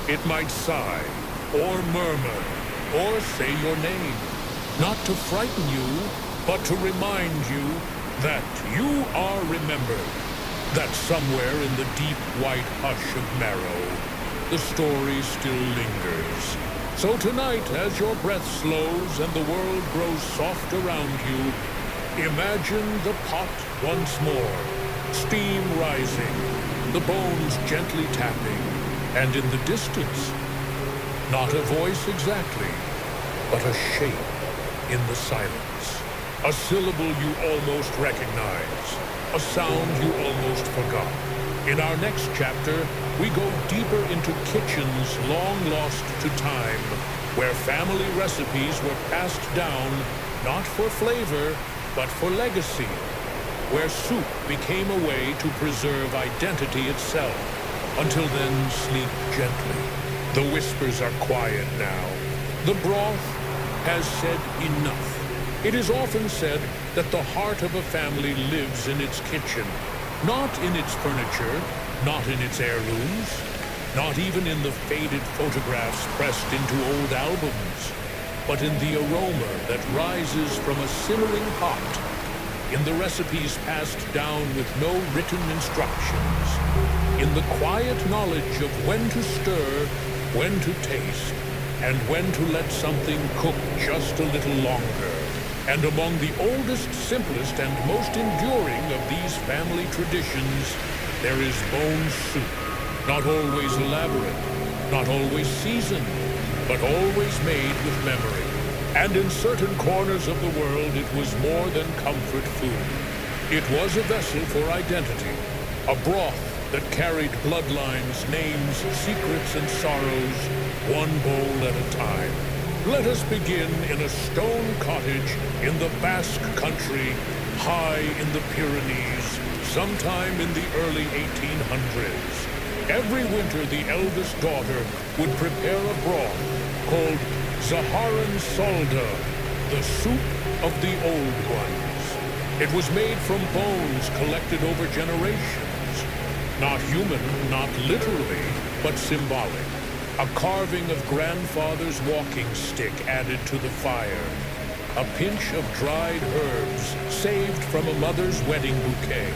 It might sigh, or murmur, or say your name. Not to frighten you, but to remind you that you are remembered. That somewhere in the deep white hush of marrow, the story still lingers. So tonight, as your breath slows and the world grows soft around you, imagine the pot once more, steam rising, the bones gently tapping, and in the distance, not a voice exactly, but a shape in the silence. A syllable you almost recognize, a sound you almost forgot. In our next chapter, we go deeper into kitchens long lost to time, where family recipes were passed down not for flavor, but for legacy. where soup became a way to preserve identity itself. Until then, sleep gently. The whispers are quiet now. The broth has said enough. It is often said that the heart of a family lives in its kitchen, not in its furniture, not in its heirlooms, not even in the faded photographs pressed into old albums, but in the aroma that rises from a simmering pot, in the recipes passed down with no written instructions, in the quiet knowledge of when to stir, when to taste, and when to let something cook just a little longer. And among the oldest, simplest, and most enduring of these family traditions, there is bone soup. Not always elaborate, not always seasoned, but always made with memory. And in certain corners of the world, it was more than comfort food. It was a vessel for identity, a broth that carried bloodlines, names, secrets, and sorrows, one bowl at a time. Let us begin in a stone cottage in the Basque Country, high in the Pyrenees, sometime in the early 1800s. Every winter, the eldest daughter would prepare a broth called Zaharan Solda, the soup of the old ones. It was made from bones collected over generations. Not human, not literally, but symbolic. A carving of grandfather's walking stick added to the fire. A pinch of dried herbs saved from a mother's wedding bouquet.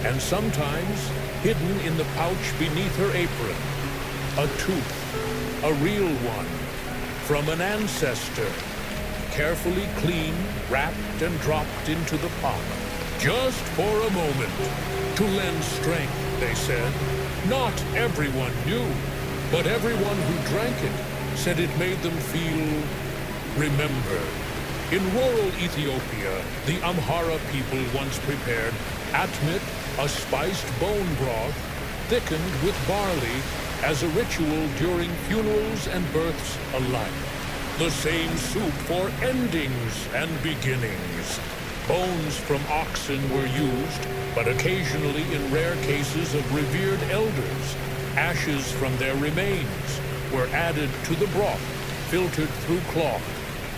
And sometimes hidden in the pouch beneath her apron. A tooth, a real one, from an ancestor. Carefully cleaned, wrapped, and dropped into the pot. Just for a moment. To lend strength, they said. Not everyone knew. But everyone who drank it said it made them feel remembered. In rural Ethiopia, the Amhara people once prepared atmit, a spiced bone broth, thickened with barley, as a ritual during funerals and births alike. The same soup for endings and beginnings. Bones from oxen were used, but occasionally in rare cases of revered elders. Ashes from their remains were added to the broth, filtered through cloth,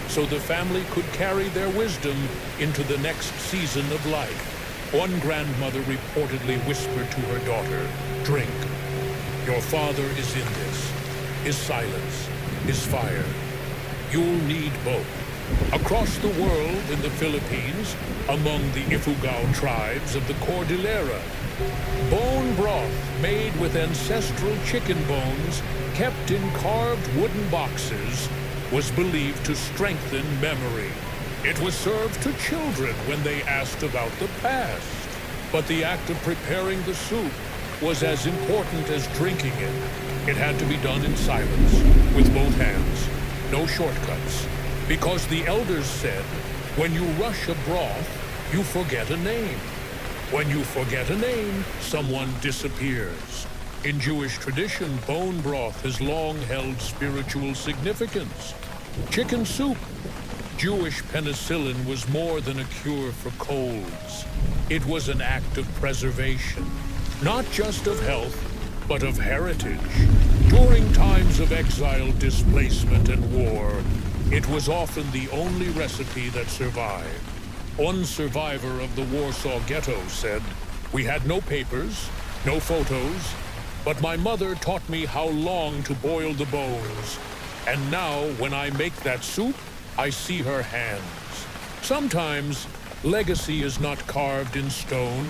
so the family could carry their wisdom into the next season of life. One grandmother reportedly whispered to her daughter, "Drink. Your father is in this. His silence, his fire. You'll need both." Across the world, in the Philippines, among the Ifugao tribes of the Cordillera, bone broth made with ancestral chicken bones kept in carved wooden boxes was believed to strengthen memory. It was served to children when they asked about the past. But the act of preparing the soup was as important as drinking it. It had to be done in silence, with both hands, no shortcuts. Because the elders said, when you rush a broth, you forget a name. When you forget a name, someone disappears. In Jewish tradition, bone broth has long held spiritual significance. Chicken soup. Jewish penicillin was more than a cure for colds. It was an act of preservation, not just of health, but of heritage. During times of exile, displacement, and war, it was often the only recipe that survived. One survivor of the Warsaw Ghetto said, "We had no papers, no photos, but my mother taught me how long to boil the bones. And now, when I make that soup, I see her hands." Sometimes, legacy is not carved in stone.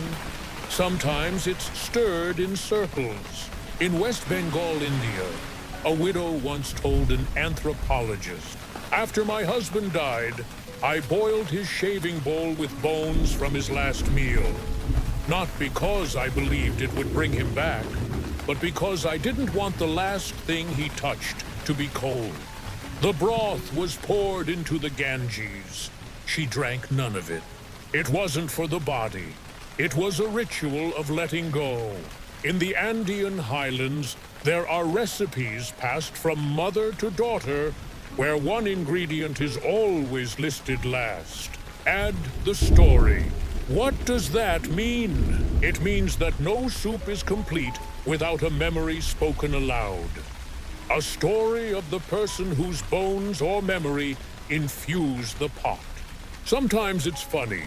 Sometimes it's stirred in circles. In West Bengal, India, a widow once told an anthropologist, "After my husband died, I boiled his shaving bowl with bones from his last meal. Not because I believed it would bring him back, but because I didn't want the last thing he touched to be cold." The broth was poured into the Ganges. She drank none of it. It wasn't for the body. It was a ritual of letting go. In the Andean highlands, there are recipes passed from mother to daughter where one ingredient is always listed last. Add the story. What does that mean? It means that no soup is complete without a memory spoken aloud. A story of the person whose bones or memory infuse the pot. Sometimes it's funny,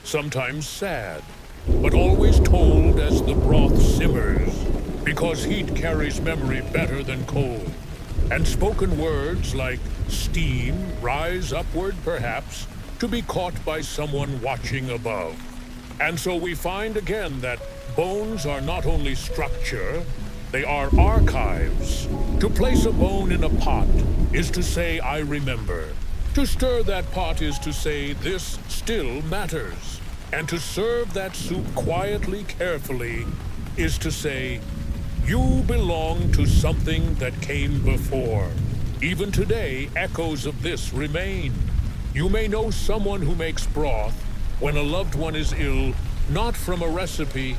sometimes sad, but always told as the broth simmers, because heat carries memory better than cold. And spoken words like steam rise upward, perhaps, to be caught by someone watching above. And so we find again that bones are not only structure, they are archives. To place a bone in a pot is to say, I remember. To stir that pot is to say, this still matters. And to serve that soup quietly, carefully, is to say, you belong to something that came before. Even today, echoes of this remain. You may know someone who makes broth when a loved one is ill, not from a recipe,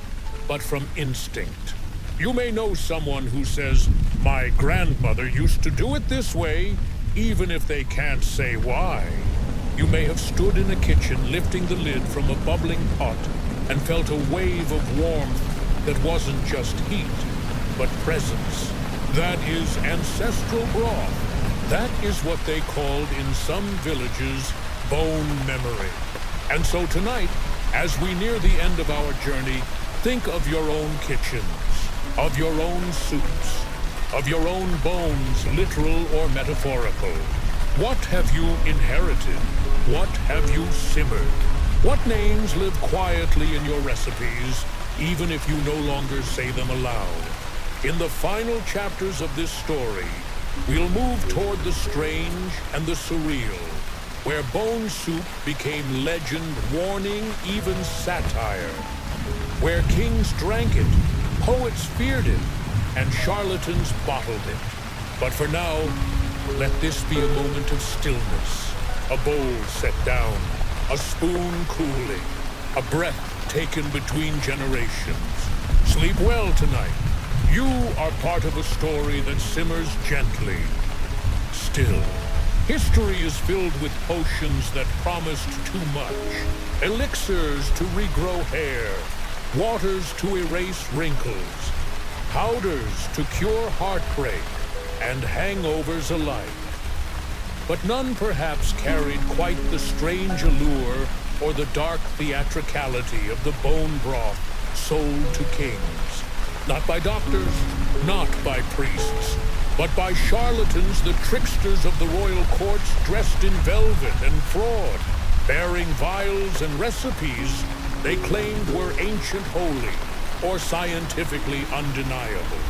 but from instinct. You may know someone who says, my grandmother used to do it this way, even if they can't say why. You may have stood in a kitchen lifting the lid from a bubbling pot and felt a wave of warmth that wasn't just heat, but presence. That is ancestral broth. That is what they called in some villages bone memory. And so tonight, as we near the end of our journey, think of your own kitchens, of your own soups, of your own bones, literal or metaphorical. What have you inherited? What have you simmered? What names live quietly in your recipes, even if you no longer say them aloud? In the final chapters of this story, we'll move toward the strange and the surreal, where bone soup became legend, warning, even satire, where kings drank it, poets feared it, and charlatans bottled it. But for now, let this be a moment of stillness, a bowl set down, a spoon cooling, a breath taken between generations. Sleep well tonight. You are part of a story that simmers gently, still. History is filled with potions that promised too much, elixirs to regrow hair, waters to erase wrinkles, powders to cure heartbreak and hangovers alike. But none perhaps carried quite the strange allure or the dark theatricality of the bone broth sold to kings. Not by doctors, not by priests, but by charlatans, the tricksters of the royal courts dressed in velvet and fraud, bearing vials and recipes they claimed were ancient holy or scientifically undeniable.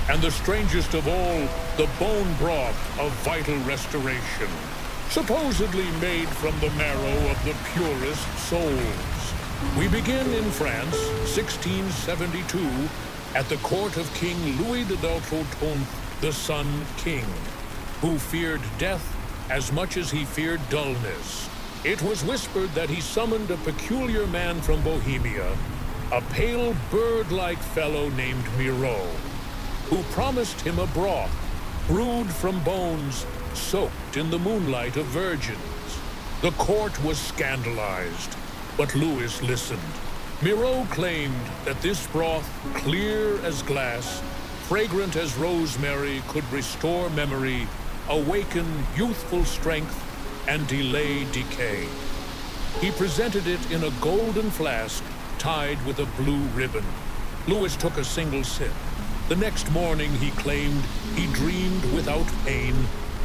And the strangest of all, the bone broth of vital restoration, supposedly made from the marrow of the purest souls. We begin in France, 1672, at the court of King Louis d'Outre-Tombe, the Sun King, who feared death as much as he feared dullness. It was whispered that he summoned a peculiar man from Bohemia, a pale bird-like fellow named Miro, who promised him a broth brewed from bones soaked in the moonlight of virgins. The court was scandalized, but Louis listened. Miro claimed that this broth, clear as glass, fragrant as rosemary, could restore memory, awaken youthful strength, and delay decay. He presented it in a golden flask tied with a blue ribbon. Louis took a single sip. The next morning, he claimed, he dreamed without pain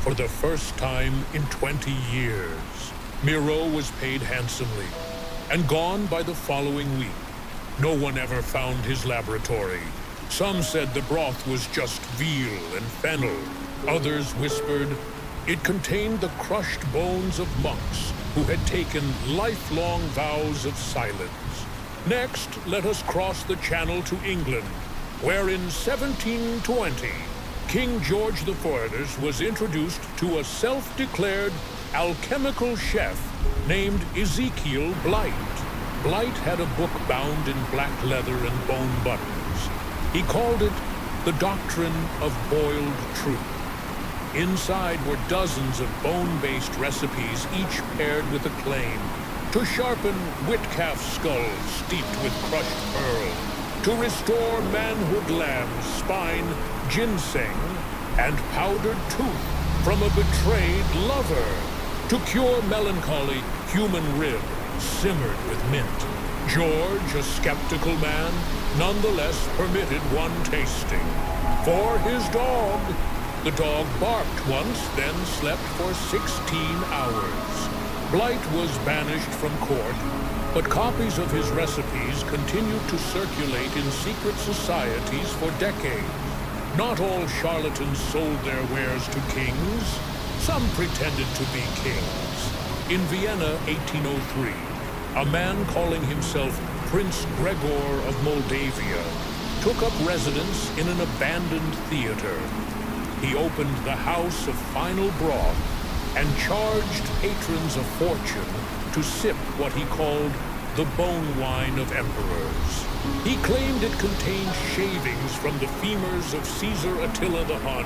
for the first time in 20 years. Miro was paid handsomely and gone by the following week. No one ever found his laboratory. Some said the broth was just veal and fennel. Others whispered it contained the crushed bones of monks who had taken lifelong vows of silence. Next, let us cross the Channel to England, where in 1720, King George IV was introduced to a self-declared alchemical chef named Ezekiel Blight. Blight had a book bound in black leather and bone buttons. He called it The Doctrine of Boiled Truth. Inside were dozens of bone-based recipes, each paired with a claim. to sharpen whitcalf skulls steeped with crushed pearl, to restore manhood lamb's spine, ginseng, and powdered tooth from a betrayed lover, to cure melancholy, human rib simmered with mint. George, a skeptical man, nonetheless permitted one tasting. For his dog. The dog barked once, then slept for 16 hours. Blight was banished from court, but copies of his recipes continued to circulate in secret societies for decades. Not all charlatans sold their wares to kings. Some pretended to be kings. In Vienna, 1803, a man calling himself Prince Gregor of Moldavia took up residence in an abandoned theater. He opened the House of Final Broth and charged patrons a fortune to sip what he called the bone wine of emperors. He claimed it contained shavings from the femurs of Caesar Attila the Hun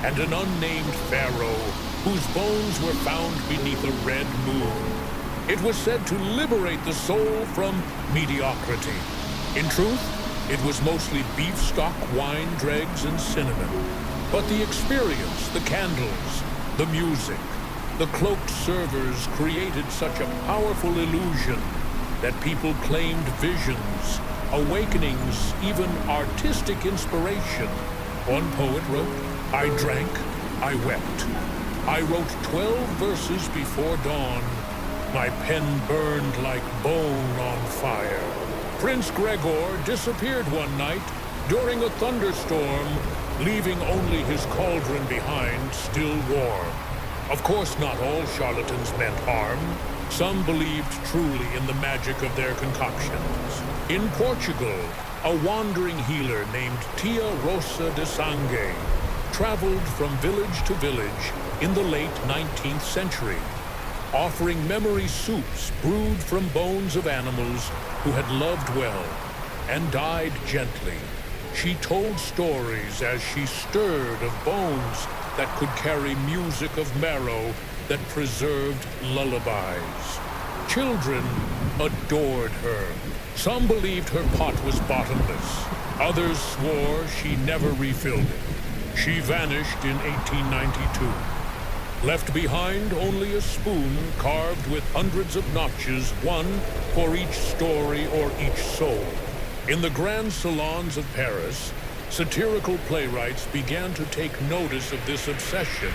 and an unnamed pharaoh whose bones were found beneath a red moon. It was said to liberate the soul from mediocrity. In truth, it was mostly beef stock, wine dregs, and cinnamon. But the experience, the candles, the music, the cloaked servers created such a powerful illusion that people claimed visions, awakenings, even artistic inspiration. One poet wrote, "I drank, I wept. I wrote 12 verses before dawn. My pen burned like bone on fire." Prince Gregor disappeared one night during a thunderstorm, leaving only his cauldron behind still warm. Of course, not all charlatans meant harm. Some believed truly in the magic of their concoctions. In Portugal, a wandering healer named Tia Rosa de Sangue traveled from village to village in the late 19th century, offering memory soups brewed from bones of animals who had loved well and died gently. She told stories as she stirred of bones that could carry music of marrow that preserved lullabies. Children adored her. Some believed her pot was bottomless. Others swore she never refilled it. She vanished in 1892. Left behind only a spoon carved with hundreds of notches, one for each story or each soul. In the grand salons of Paris, satirical playwrights began to take notice of this obsession.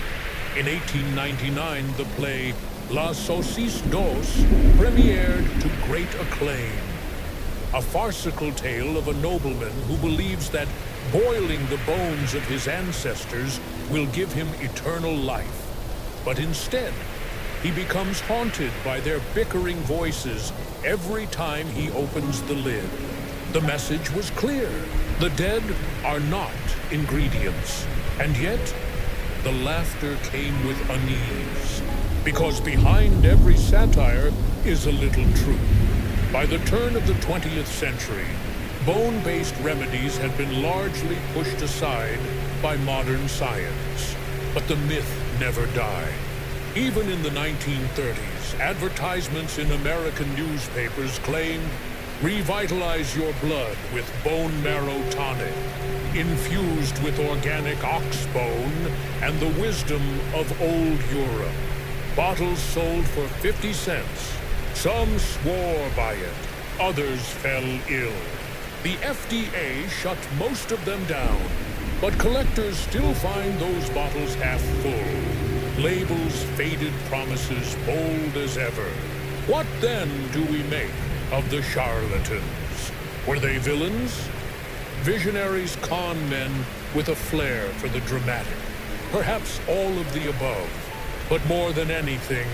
In 1899, the play La Saucisse d'Os premiered to great acclaim. A farcical tale of a nobleman who believes that boiling the bones of his ancestors will give him eternal life. But instead, he becomes haunted by their bickering voices every time he opens the lid. The message was clear. The dead are not ingredients. And yet, the laughter came with unease. Because behind every satire is a little truth. By the turn of the 20th century, bone-based remedies had been largely pushed aside by modern science. But the myth never died. Even in the 1930s, advertisements in American newspapers claimed, "Revitalize your blood with bone marrow tonic, infused with organic ox bone and the wisdom of old Europe." Bottles sold for 50 cents. Some swore by it. Others fell ill. The FDA shut most of them down, but collectors still find those bottles half full. Labels, faded promises, bold as ever. What then do we make of the charlatans? Were they villains? Visionaries, con men with a flair for the dramatic. Perhaps all of the above. But more than anything,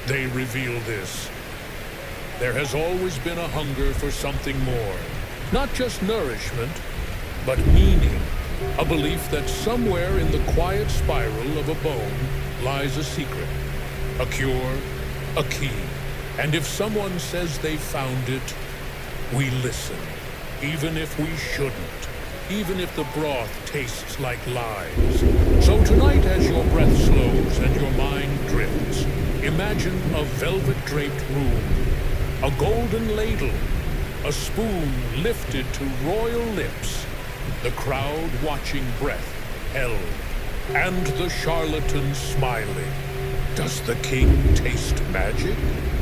they reveal this. There has always been a hunger for something more. Not just nourishment, but meaning. A belief that somewhere in the quiet spiral of a bone lies a secret, a cure, a key. And if someone says they found it, we listen, even if we shouldn't. even if the broth tastes like lies. So tonight, as your breath slows and your mind drifts, imagine a velvet-draped room, a golden ladle, a spoon lifted to royal lips, the crowd watching, breath held, and the charlatan smiling. Does the king taste magic?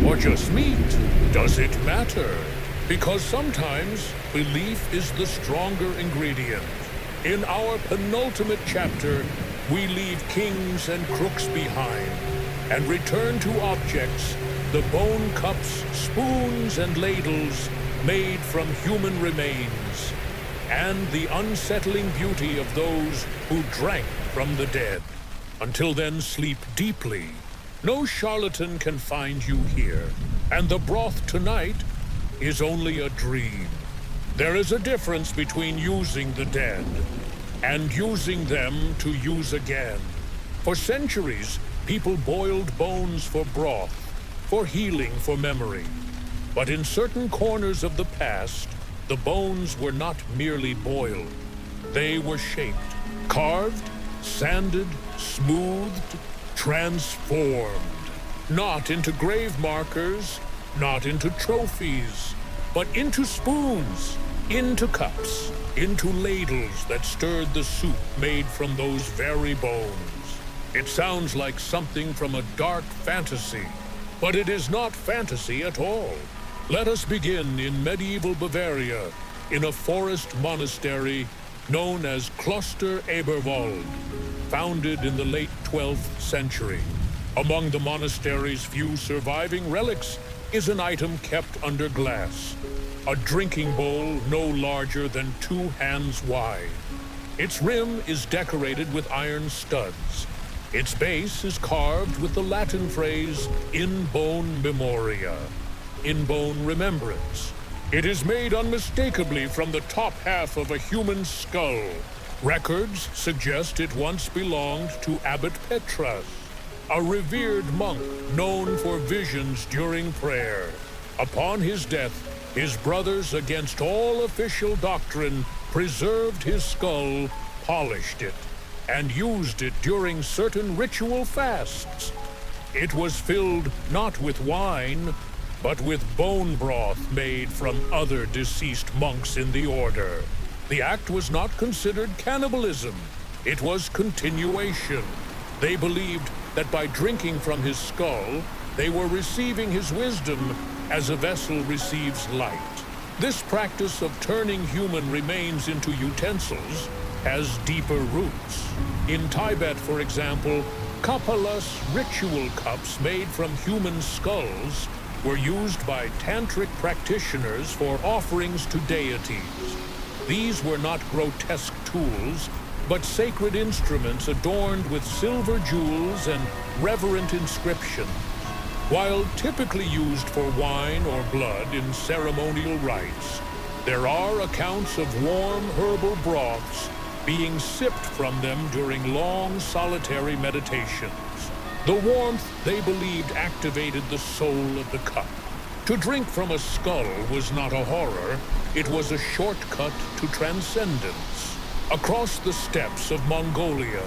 Or just meat? Does it matter? Because sometimes belief is the stronger ingredient. In our penultimate chapter, we leave kings and crooks behind and return to objects, the bone cups, spoons, and ladles made from human remains, and the unsettling beauty of those who drank from the dead. Until then, sleep deeply. No charlatan can find you here, and the broth tonight is only a dream. There is a difference between using the dead and using them to use again. For centuries, people boiled bones for broth, for healing, for memory. But in certain corners of the past, the bones were not merely boiled. They were shaped, carved, sanded, smoothed, transformed. Not into grave markers, not into trophies, but into spoons, into cups, into ladles that stirred the soup made from those very bones. It sounds like something from a dark fantasy, but it is not fantasy at all. Let us begin in medieval Bavaria, in a forest monastery known as Kloster Eberwald, founded in the late 12th century. Among the monastery's few surviving relics is an item kept under glass, a drinking bowl no larger than 2 hands wide. Its rim is decorated with iron studs. Its base is carved with the Latin phrase in bone memoria, in bone remembrance. It is made unmistakably from the top half of a human skull. Records suggest it once belonged to Abbot Petras, a revered monk known for visions during prayer. Upon his death, his brothers, against all official doctrine, preserved his skull, polished it, and used it during certain ritual fasts. It was filled not with wine, but with bone broth made from other deceased monks in the order. The act was not considered cannibalism. It was continuation. They believed that by drinking from his skull, they were receiving his wisdom as a vessel receives light. This practice of turning human remains into utensils has deeper roots. In Tibet, for example, kapalas ritual cups made from human skulls were used by tantric practitioners for offerings to deities. These were not grotesque tools, but sacred instruments adorned with silver jewels and reverent inscriptions. While typically used for wine or blood in ceremonial rites, there are accounts of warm herbal broths being sipped from them during long solitary meditations. The warmth, they believed, activated the soul of the cup. To drink from a skull was not a horror, it was a shortcut to transcendence. Across the steppes of Mongolia,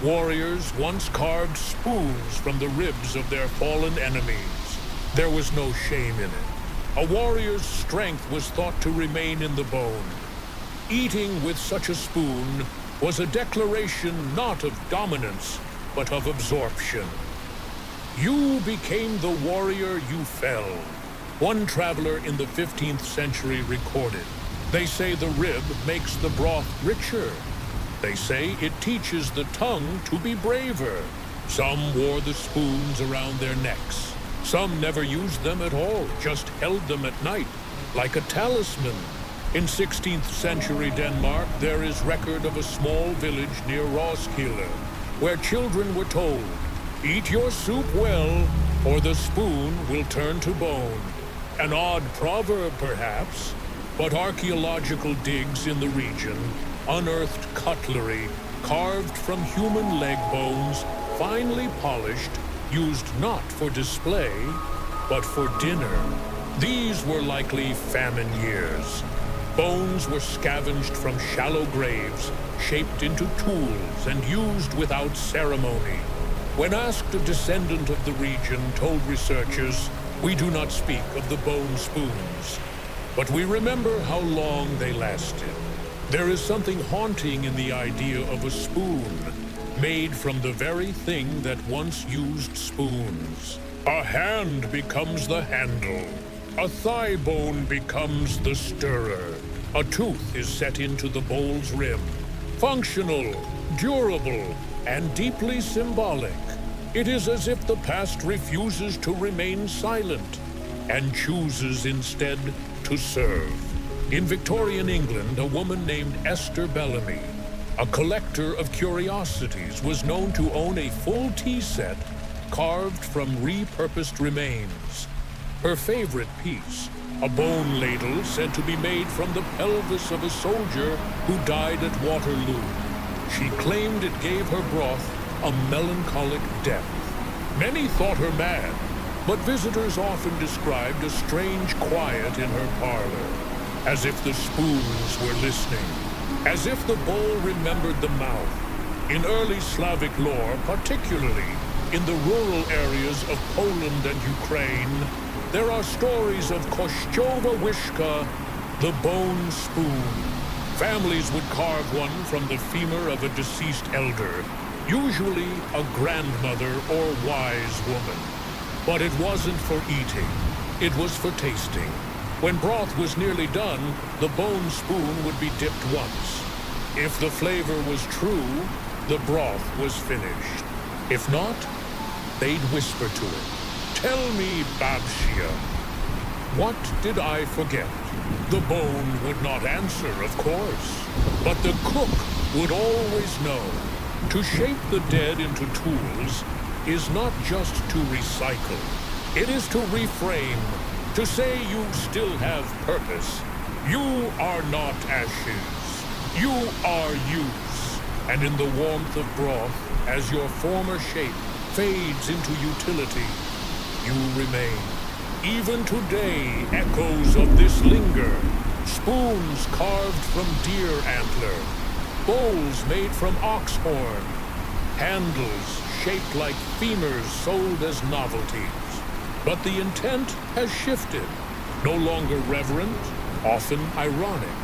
warriors once carved spoons from the ribs of their fallen enemies. There was no shame in it. A warrior's strength was thought to remain in the bone. Eating with such a spoon was a declaration not of dominance, but of absorption. You became the warrior you fell. One traveler in the 15th century recorded, "They say the rib makes the broth richer. They say it teaches the tongue to be braver." Some wore the spoons around their necks. Some never used them at all, just held them at night, like a talisman. In 16th century Denmark, there is record of a small village near Roskilde, where children were told, "Eat your soup well, or the spoon will turn to bone." An odd proverb, perhaps, but archaeological digs in the region unearthed cutlery carved from human leg bones, finely polished, used not for display, but for dinner. These were likely famine years. Bones were scavenged from shallow graves, shaped into tools and used without ceremony. When asked, a descendant of the region told researchers, "We do not speak of the bone spoons, but we remember how long they lasted." There is something haunting in the idea of a spoon, made from the very thing that once used spoons. A hand becomes the handle. A thigh bone becomes the stirrer. A tooth is set into the bowl's rim. Functional, durable, and deeply symbolic. It is as if the past refuses to remain silent and chooses instead to serve. In Victorian England, a woman named Esther Bellamy, a collector of curiosities, was known to own a full tea set carved from repurposed remains. Her favorite piece, a bone ladle said to be made from the pelvis of a soldier who died at Waterloo. She claimed it gave her broth a melancholic depth. Many thought her mad, but visitors often described a strange quiet in her parlor, as if the spoons were listening, as if the bowl remembered the mouth. In early Slavic lore, particularly in the rural areas of Poland and Ukraine, there are stories of Kościowa Łyżka, the bone spoon. Families would carve one from the femur of a deceased elder, usually a grandmother or wise woman. But it wasn't for eating, it was for tasting. When broth was nearly done, the bone spoon would be dipped once. If the flavor was true, the broth was finished. If not, they'd whisper to it, "Tell me, Babshia, what did I forget?" The bone would not answer, of course, but the cook would always know. To shape the dead into tools is not just to recycle. It is to reframe, to say you still have purpose. You are not ashes. You are use. And in the warmth of broth, as your former shape fades into utility, you remain. Even today, echoes of this linger. Spoons carved from deer antler, bowls made from ox horn, handles shaped like femurs sold as novelties. But the intent has shifted. No longer reverent, often ironic.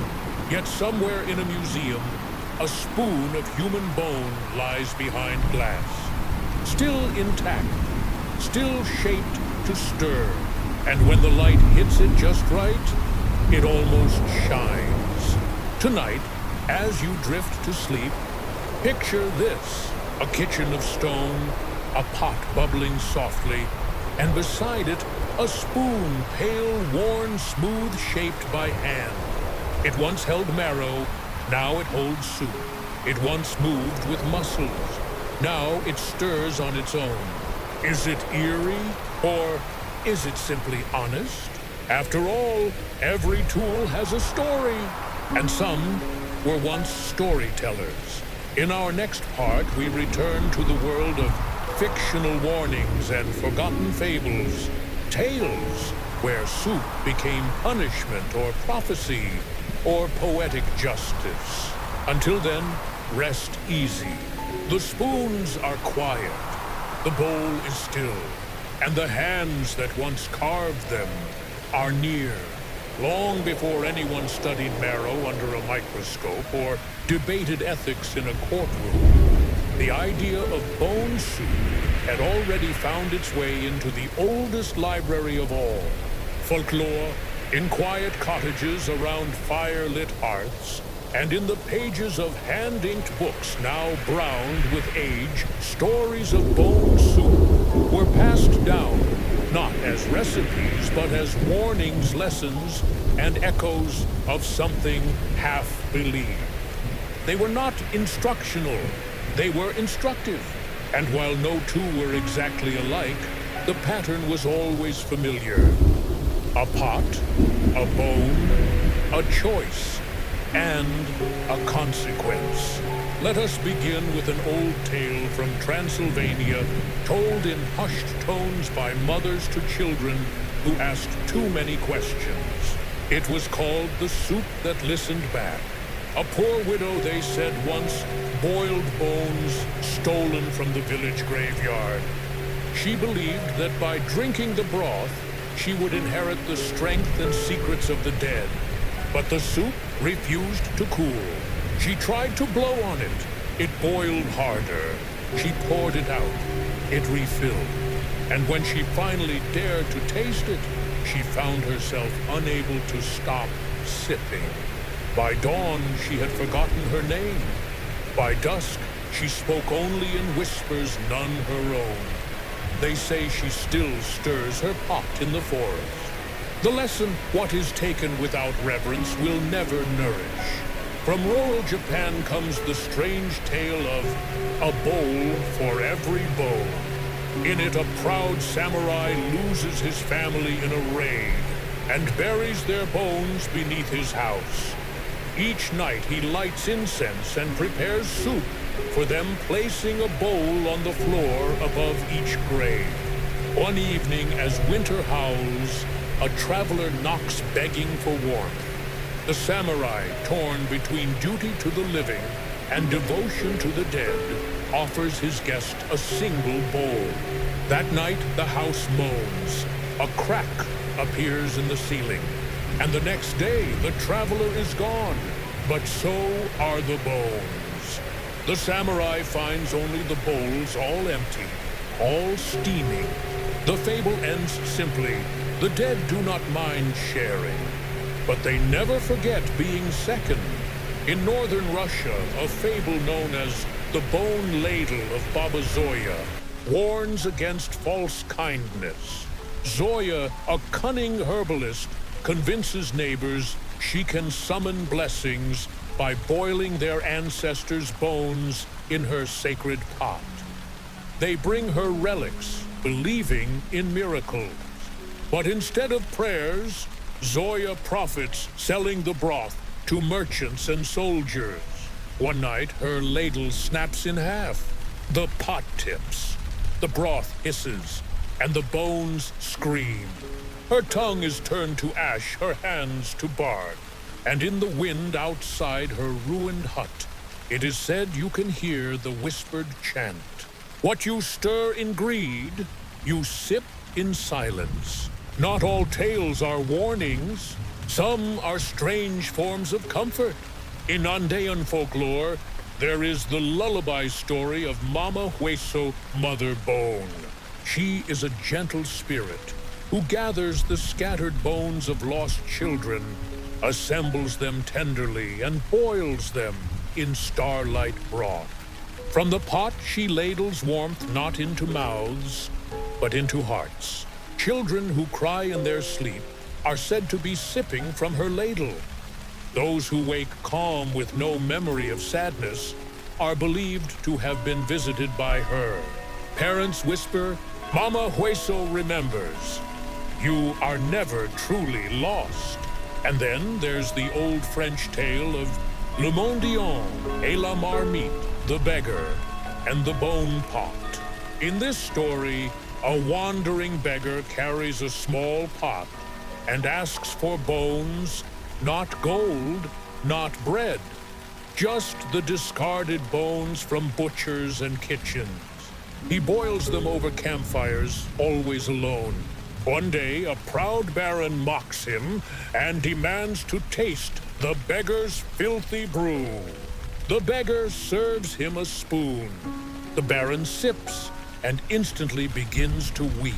Yet somewhere in a museum, a spoon of human bone lies behind glass. Still intact, still shaped to stir. And when the light hits it just right, it almost shines. Tonight, as you drift to sleep, picture this: a kitchen of stone, a pot bubbling softly, and beside it, a spoon, pale, worn, smooth-shaped by hand. It once held marrow, now it holds soup. It once moved with muscles, now it stirs on its own. Is it eerie, or is it simply honest? After all, every tool has a story, and some were once storytellers. In our next part, we return to the world of fictional warnings and forgotten fables, tales where soup became punishment or prophecy or poetic justice. Until then, rest easy. The spoons are quiet, the bowl is still, and the hands that once carved them are near. Long before anyone studied marrow under a microscope or debated ethics in a courtroom, the idea of bone soup had already found its way into the oldest library of all. Folklore, in quiet cottages around fire-lit hearths, and in the pages of hand-inked books now browned with age, stories of bone soup were passed down, not as recipes, but as warnings, lessons, and echoes of something half-believed. They were not instructional, they were instructive. And while no two were exactly alike, the pattern was always familiar. A pot, a bone, a choice, and a consequence. Let us begin with an old tale from Transylvania, told in hushed tones by mothers to children who asked too many questions. It was called the soup that listened back. A poor widow, they said once, boiled bones stolen from the village graveyard. She believed that by drinking the broth, she would inherit the strength and secrets of the dead. But the soup refused to cool. She tried to blow on it. It boiled harder. She poured it out. It refilled. And when she finally dared to taste it, she found herself unable to stop sipping. By dawn, she had forgotten her name. By dusk, she spoke only in whispers, none her own. They say she still stirs her pot in the forest. The lesson, what is taken without reverence will never nourish. From rural Japan comes the strange tale of a bowl for every bone. In it, a proud samurai loses his family in a raid and buries their bones beneath his house. Each night he lights incense and prepares soup for them, placing a bowl on the floor above each grave. One evening, as winter howls, a traveler knocks begging for warmth. The samurai, torn between duty to the living and devotion to the dead, offers his guest a single bowl. That night, the house moans. A crack appears in the ceiling. And the next day, the traveler is gone. But so are the bones. The samurai finds only the bowls all empty, all steaming. The fable ends simply. The dead do not mind sharing, but they never forget being second. In northern Russia, a fable known as the Bone Ladle of Baba Zoya warns against false kindness. Zoya, a cunning herbalist, convinces neighbors she can summon blessings by boiling their ancestors' bones in her sacred pot. They bring her relics, believing in miracles. But instead of prayers, Zoya profits selling the broth to merchants and soldiers. One night, her ladle snaps in half. The pot tips. The broth hisses, and the bones scream. Her tongue is turned to ash, her hands to bark. And in the wind outside her ruined hut, it is said you can hear the whispered chant. What you stir in greed, you sip in silence. Not all tales are warnings. Some are strange forms of comfort. In Andean folklore, there is the lullaby story of Mama Hueso, Mother Bone. She is a gentle spirit who gathers the scattered bones of lost children, assembles them tenderly, and boils them in starlight broth. From the pot she ladles warmth not into mouths, but into hearts. Children who cry in their sleep are said to be sipping from her ladle. Those who wake calm with no memory of sadness are believed to have been visited by her. Parents whisper, Mama Hueso remembers. You are never truly lost. And then there's the old French tale of Le Mendiant et la Marmite, the beggar, and the bone pot. In this story, a wandering beggar carries a small pot and asks for bones, not gold, not bread, just the discarded bones from butchers and kitchens. He boils them over campfires, always alone. One day, a proud baron mocks him and demands to taste the beggar's filthy brew. The beggar serves him a spoon. The baron sips and instantly begins to weep.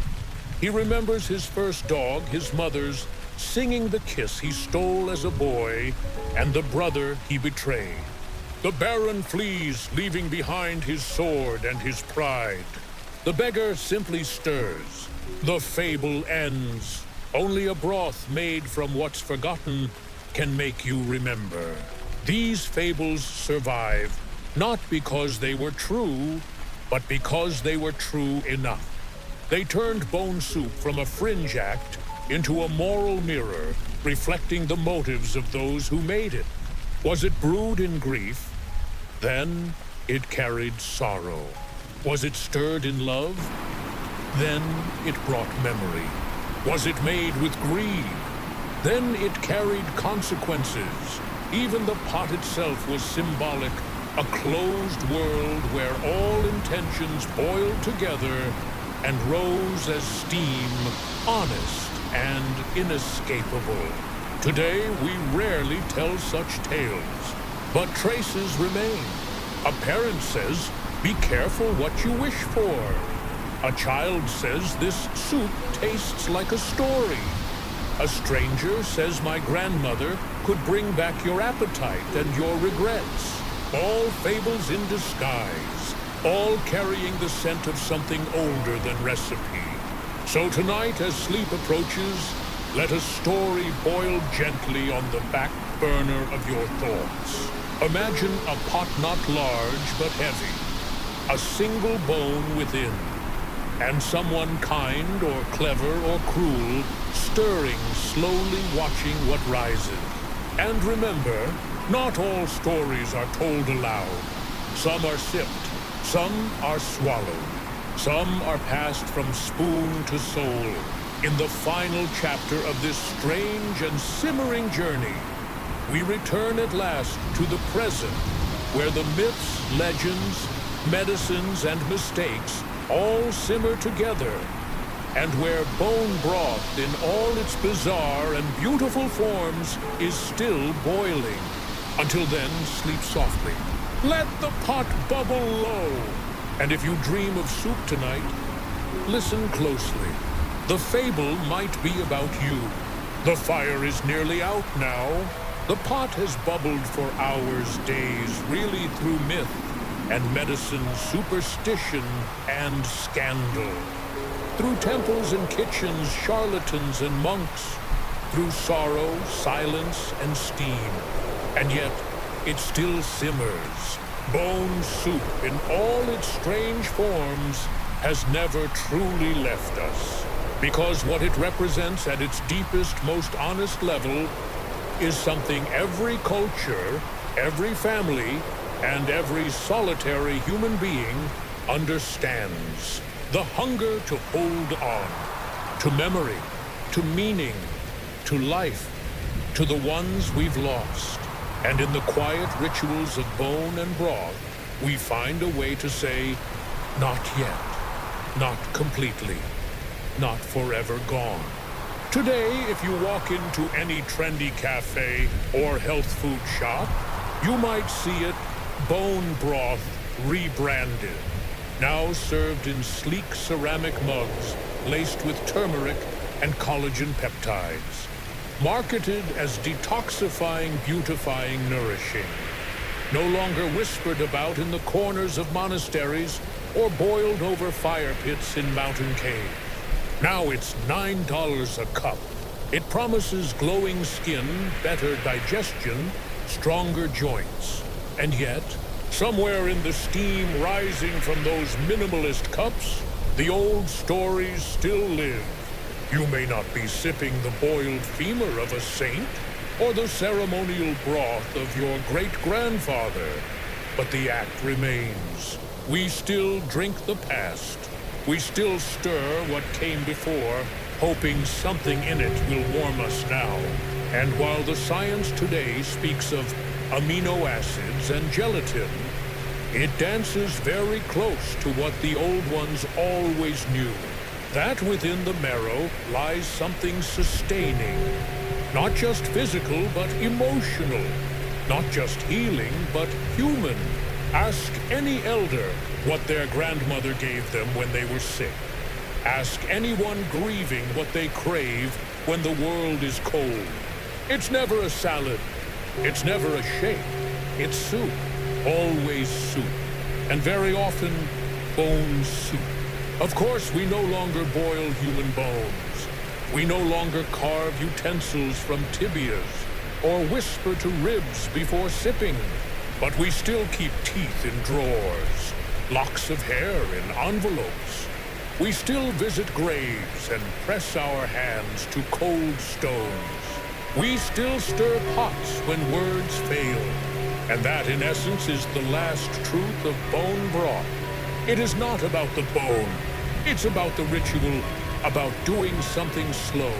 He remembers his first dog, his mother's, singing the kiss he stole as a boy, and the brother he betrayed. The baron flees, leaving behind his sword and his pride. The beggar simply stirs. The fable ends. Only a broth made from what's forgotten can make you remember. These fables survive, not because they were true, but because they were true enough. They turned bone soup from a fringe act into a moral mirror, reflecting the motives of those who made it. Was it brewed in grief? Then it carried sorrow. Was it stirred in love? Then it brought memory. Was it made with greed? Then it carried consequences. Even the pot itself was symbolic, a closed world where all intentions boiled together and rose as steam, honest and inescapable. Today, we rarely tell such tales, but traces remain. A parent says, "Be careful what you wish for." A child says, "This soup tastes like a story." A stranger says, "My grandmother could bring back your appetite and your regrets." All fables in disguise, all carrying the scent of something older than recipe. So tonight, as sleep approaches, let a story boil gently on the back burner of your thoughts. Imagine a pot not large but heavy, a single bone within, and someone kind or clever or cruel stirring, slowly watching what rises. And remember, not all stories are told aloud. Some are sipped, some are swallowed, some are passed from spoon to soul. In the final chapter of this strange and simmering journey, we return at last to the present, where the myths, legends, medicines, and mistakes all simmer together, and where bone broth in all its bizarre and beautiful forms is still boiling. Until then, sleep softly. Let the pot bubble low. And if you dream of soup tonight, listen closely. The fable might be about you. The fire is nearly out now. The pot has bubbled for hours, days, really through myth and medicine, superstition and scandal. Through temples and kitchens, charlatans and monks, through sorrow, silence, and steam. And yet, it still simmers. Bone soup, in all its strange forms, has never truly left us. Because what it represents at its deepest, most honest level is something every culture, every family, and every solitary human being understands. The hunger to hold on, to memory, to meaning, to life, to the ones we've lost. And in the quiet rituals of bone and broth, we find a way to say, not yet, not completely, not forever gone. Today, if you walk into any trendy cafe or health food shop, you might see it bone broth rebranded. Now served in sleek ceramic mugs laced with turmeric and collagen peptides. Marketed as detoxifying, beautifying, nourishing. No longer whispered about in the corners of monasteries or boiled over fire pits in mountain caves. Now it's $9 a cup. It promises glowing skin, better digestion, stronger joints. And yet, somewhere in the steam rising from those minimalist cups, the old stories still live. You may not be sipping the boiled femur of a saint or the ceremonial broth of your great-grandfather, but the act remains. We still drink the past. We still stir what came before, hoping something in it will warm us now. And while the science today speaks of amino acids and gelatin, it dances very close to what the old ones always knew. That within the marrow lies something sustaining, not just physical but emotional, not just healing but human. Ask any elder what their grandmother gave them when they were sick. Ask anyone grieving what they crave when the world is cold. It's never a salad. It's never a shake. It's soup. Always soup. And very often, bone soup. Of course, we no longer boil human bones. We no longer carve utensils from tibias or whisper to ribs before sipping. But we still keep teeth in drawers, locks of hair in envelopes. We still visit graves and press our hands to cold stones. We still stir pots when words fail. And that, in essence, is the last truth of bone broth. It is not about the bone. It's about the ritual, about doing something slow,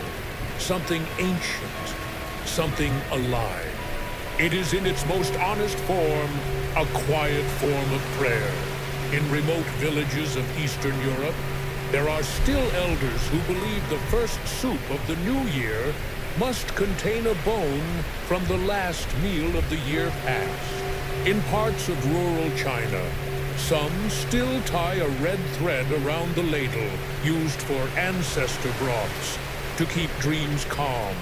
something ancient, something alive. It is in its most honest form, a quiet form of prayer. In remote villages of Eastern Europe, there are still elders who believe the first soup of the new year must contain a bone from the last meal of the year past. In parts of rural China, some still tie a red thread around the ladle used for ancestor broths to keep dreams calm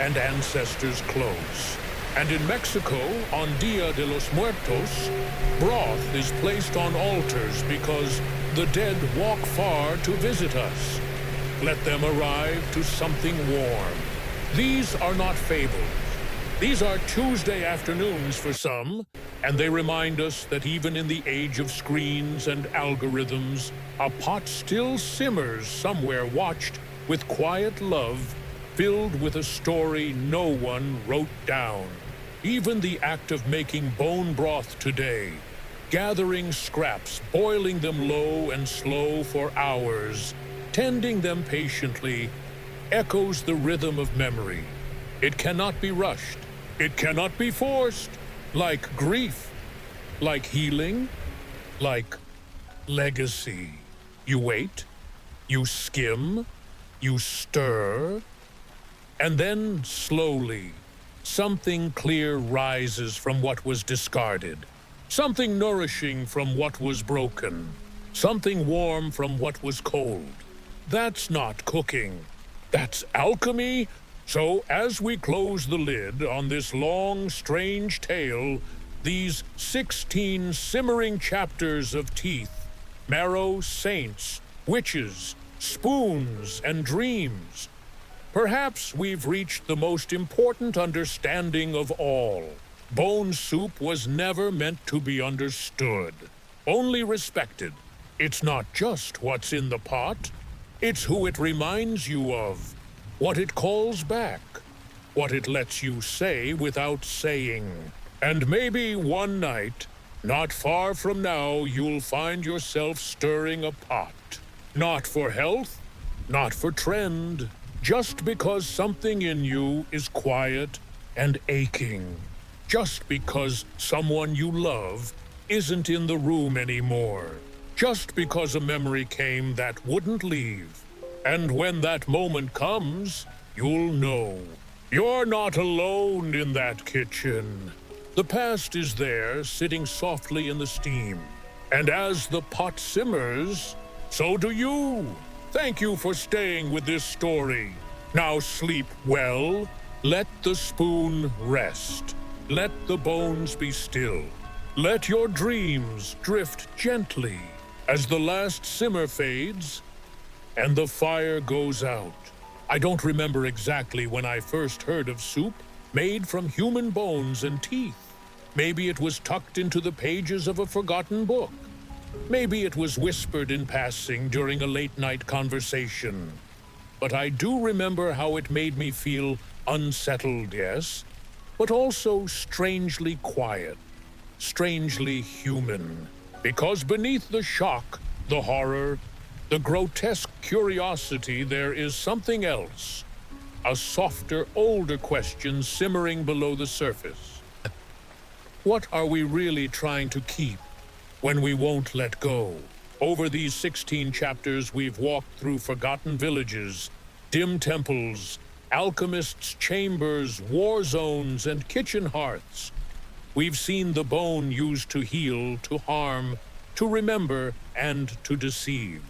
and ancestors close. And in Mexico, on Dia de los Muertos, broth is placed on altars because the dead walk far to visit us. Let them arrive to something warm. These are not fables. These are Tuesday afternoons for some, and they remind us that even in the age of screens and algorithms, a pot still simmers somewhere watched with quiet love, filled with a story no one wrote down. Even the act of making bone broth today, gathering scraps, boiling them low and slow for hours, tending them patiently, echoes the rhythm of memory. It cannot be rushed. It cannot be forced. Like grief, like healing, like legacy. You wait, you skim, you stir, and then slowly, something clear rises from what was discarded. Something nourishing from what was broken. Something warm from what was cold. That's not cooking. That's alchemy. So as we close the lid on this long, strange tale, these 16 simmering chapters of teeth, marrow, saints, witches, spoons, and dreams, perhaps we've reached the most important understanding of all. Bone soup was never meant to be understood, only respected. It's not just what's in the pot, it's who it reminds you of, what it calls back, what it lets you say without saying. And maybe one night, not far from now, you'll find yourself stirring a pot. Not for health, not for trend, just because something in you is quiet and aching. Just because someone you love isn't in the room anymore. Just because a memory came that wouldn't leave. And when that moment comes, you'll know. You're not alone in that kitchen. The past is there, sitting softly in the steam. And as the pot simmers, so do you. Thank you for staying with this story. Now sleep well. Let the spoon rest. Let the bones be still. Let your dreams drift gently as the last simmer fades and the fire goes out. I don't remember exactly when I first heard of soup made from human bones and teeth. Maybe it was tucked into the pages of a forgotten book. Maybe it was whispered in passing during a late-night conversation. But I do remember how it made me feel unsettled, yes, but also strangely quiet, strangely human. Because beneath the shock, the horror, the grotesque curiosity, there is something else. A softer, older question simmering below the surface. What are we really trying to keep when we won't let go? Over these 16 chapters, we've walked through forgotten villages, dim temples, alchemists' chambers, war zones, and kitchen hearths. We've seen the bone used to heal, to harm, to remember, and to deceive.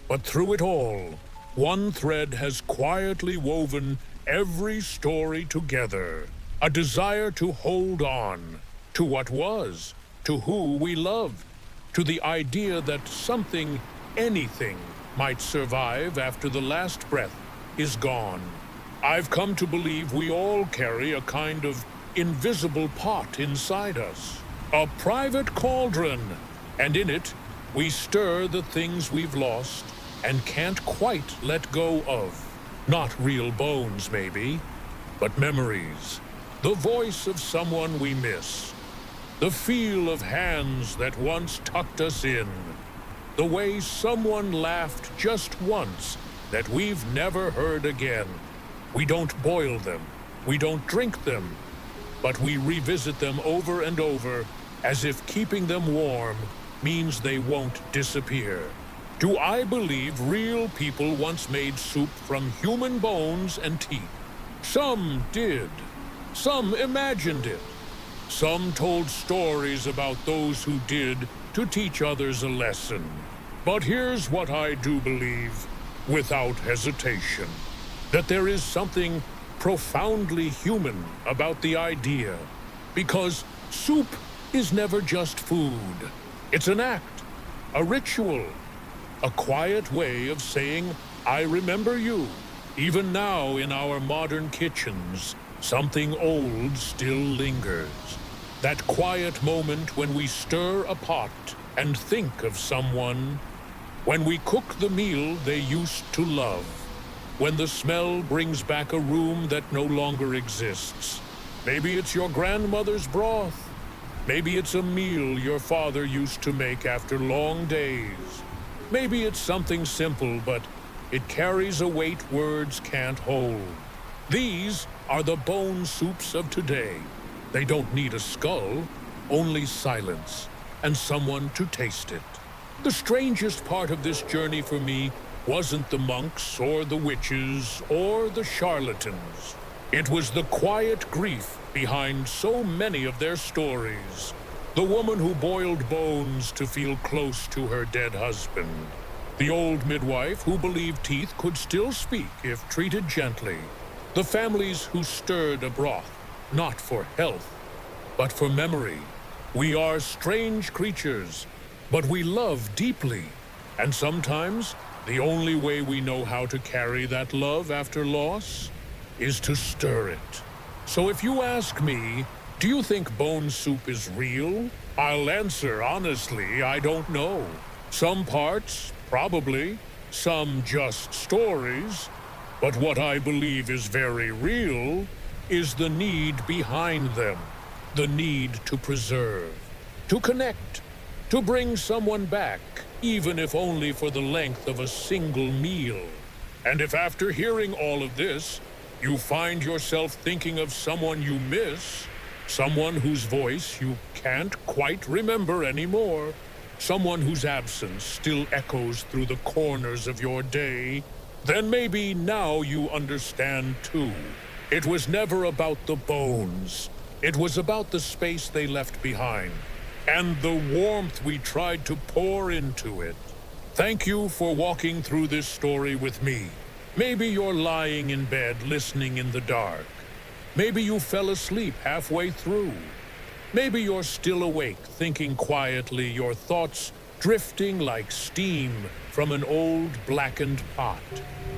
But through it all, one thread has quietly woven every story together. A desire to hold on to what was, to who we loved, to the idea that something, anything, might survive after the last breath is gone. I've come to believe we all carry a kind of invisible pot inside us, a private cauldron, and in it we stir the things we've lost and can't quite let go of. Not real bones, maybe, but memories. The voice of someone we miss. The feel of hands that once tucked us in. The way someone laughed just once that we've never heard again. We don't boil them, we don't drink them, but we revisit them over and over as if keeping them warm means they won't disappear. Do I believe real people once made soup from human bones and teeth? Some did. Some imagined it. Some told stories about those who did to teach others a lesson. But here's what I do believe, without hesitation, that there is something profoundly human about the idea, because soup is never just food. It's an act, a ritual, a quiet way of saying, I remember you. Even now in our modern kitchens, something old still lingers. That quiet moment when we stir a pot and think of someone, when we cook the meal they used to love, when the smell brings back a room that no longer exists. Maybe it's your grandmother's broth. Maybe it's a meal your father used to make after long days. Maybe it's something simple, but it carries a weight words can't hold. These are the bone soups of today. They don't need a skull, only silence, and someone to taste it. The strangest part of this journey for me wasn't the monks or the witches or the charlatans. It was the quiet grief behind so many of their stories. The woman who boiled bones to feel close to her dead husband. The old midwife who believed teeth could still speak if treated gently. The families who stirred a broth, not for health, but for memory. We are strange creatures, but we love deeply. And sometimes, the only way we know how to carry that love after loss is to stir it. So if you ask me, do you think bone soup is real? I'll answer honestly, I don't know. Some parts, probably. Some just stories. But what I believe is very real is the need behind them. The need to preserve, to connect, to bring someone back, even if only for the length of a single meal. And if after hearing all of this, you find yourself thinking of someone you miss, someone whose voice you can't quite remember anymore, someone whose absence still echoes through the corners of your day, then maybe now you understand too. It was never about the bones. It was about the space they left behind, and the warmth we tried to pour into it. Thank you for walking through this story with me. Maybe you're lying in bed listening in the dark. Maybe you fell asleep halfway through. Maybe you're still awake, thinking quietly, your thoughts drifting like steam from an old blackened pot.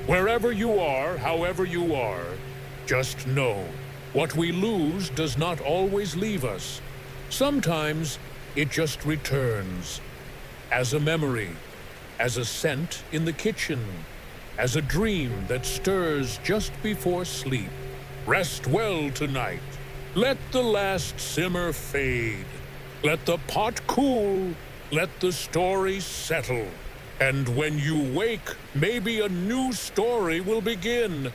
Wherever you are, however you are, just know, what we lose does not always leave us. Sometimes it just returns, as a memory, as a scent in the kitchen, as a dream that stirs just before sleep. Rest well tonight. Let the last simmer fade. Let the pot cool. Let the story settle. And when you wake, maybe a new story will begin.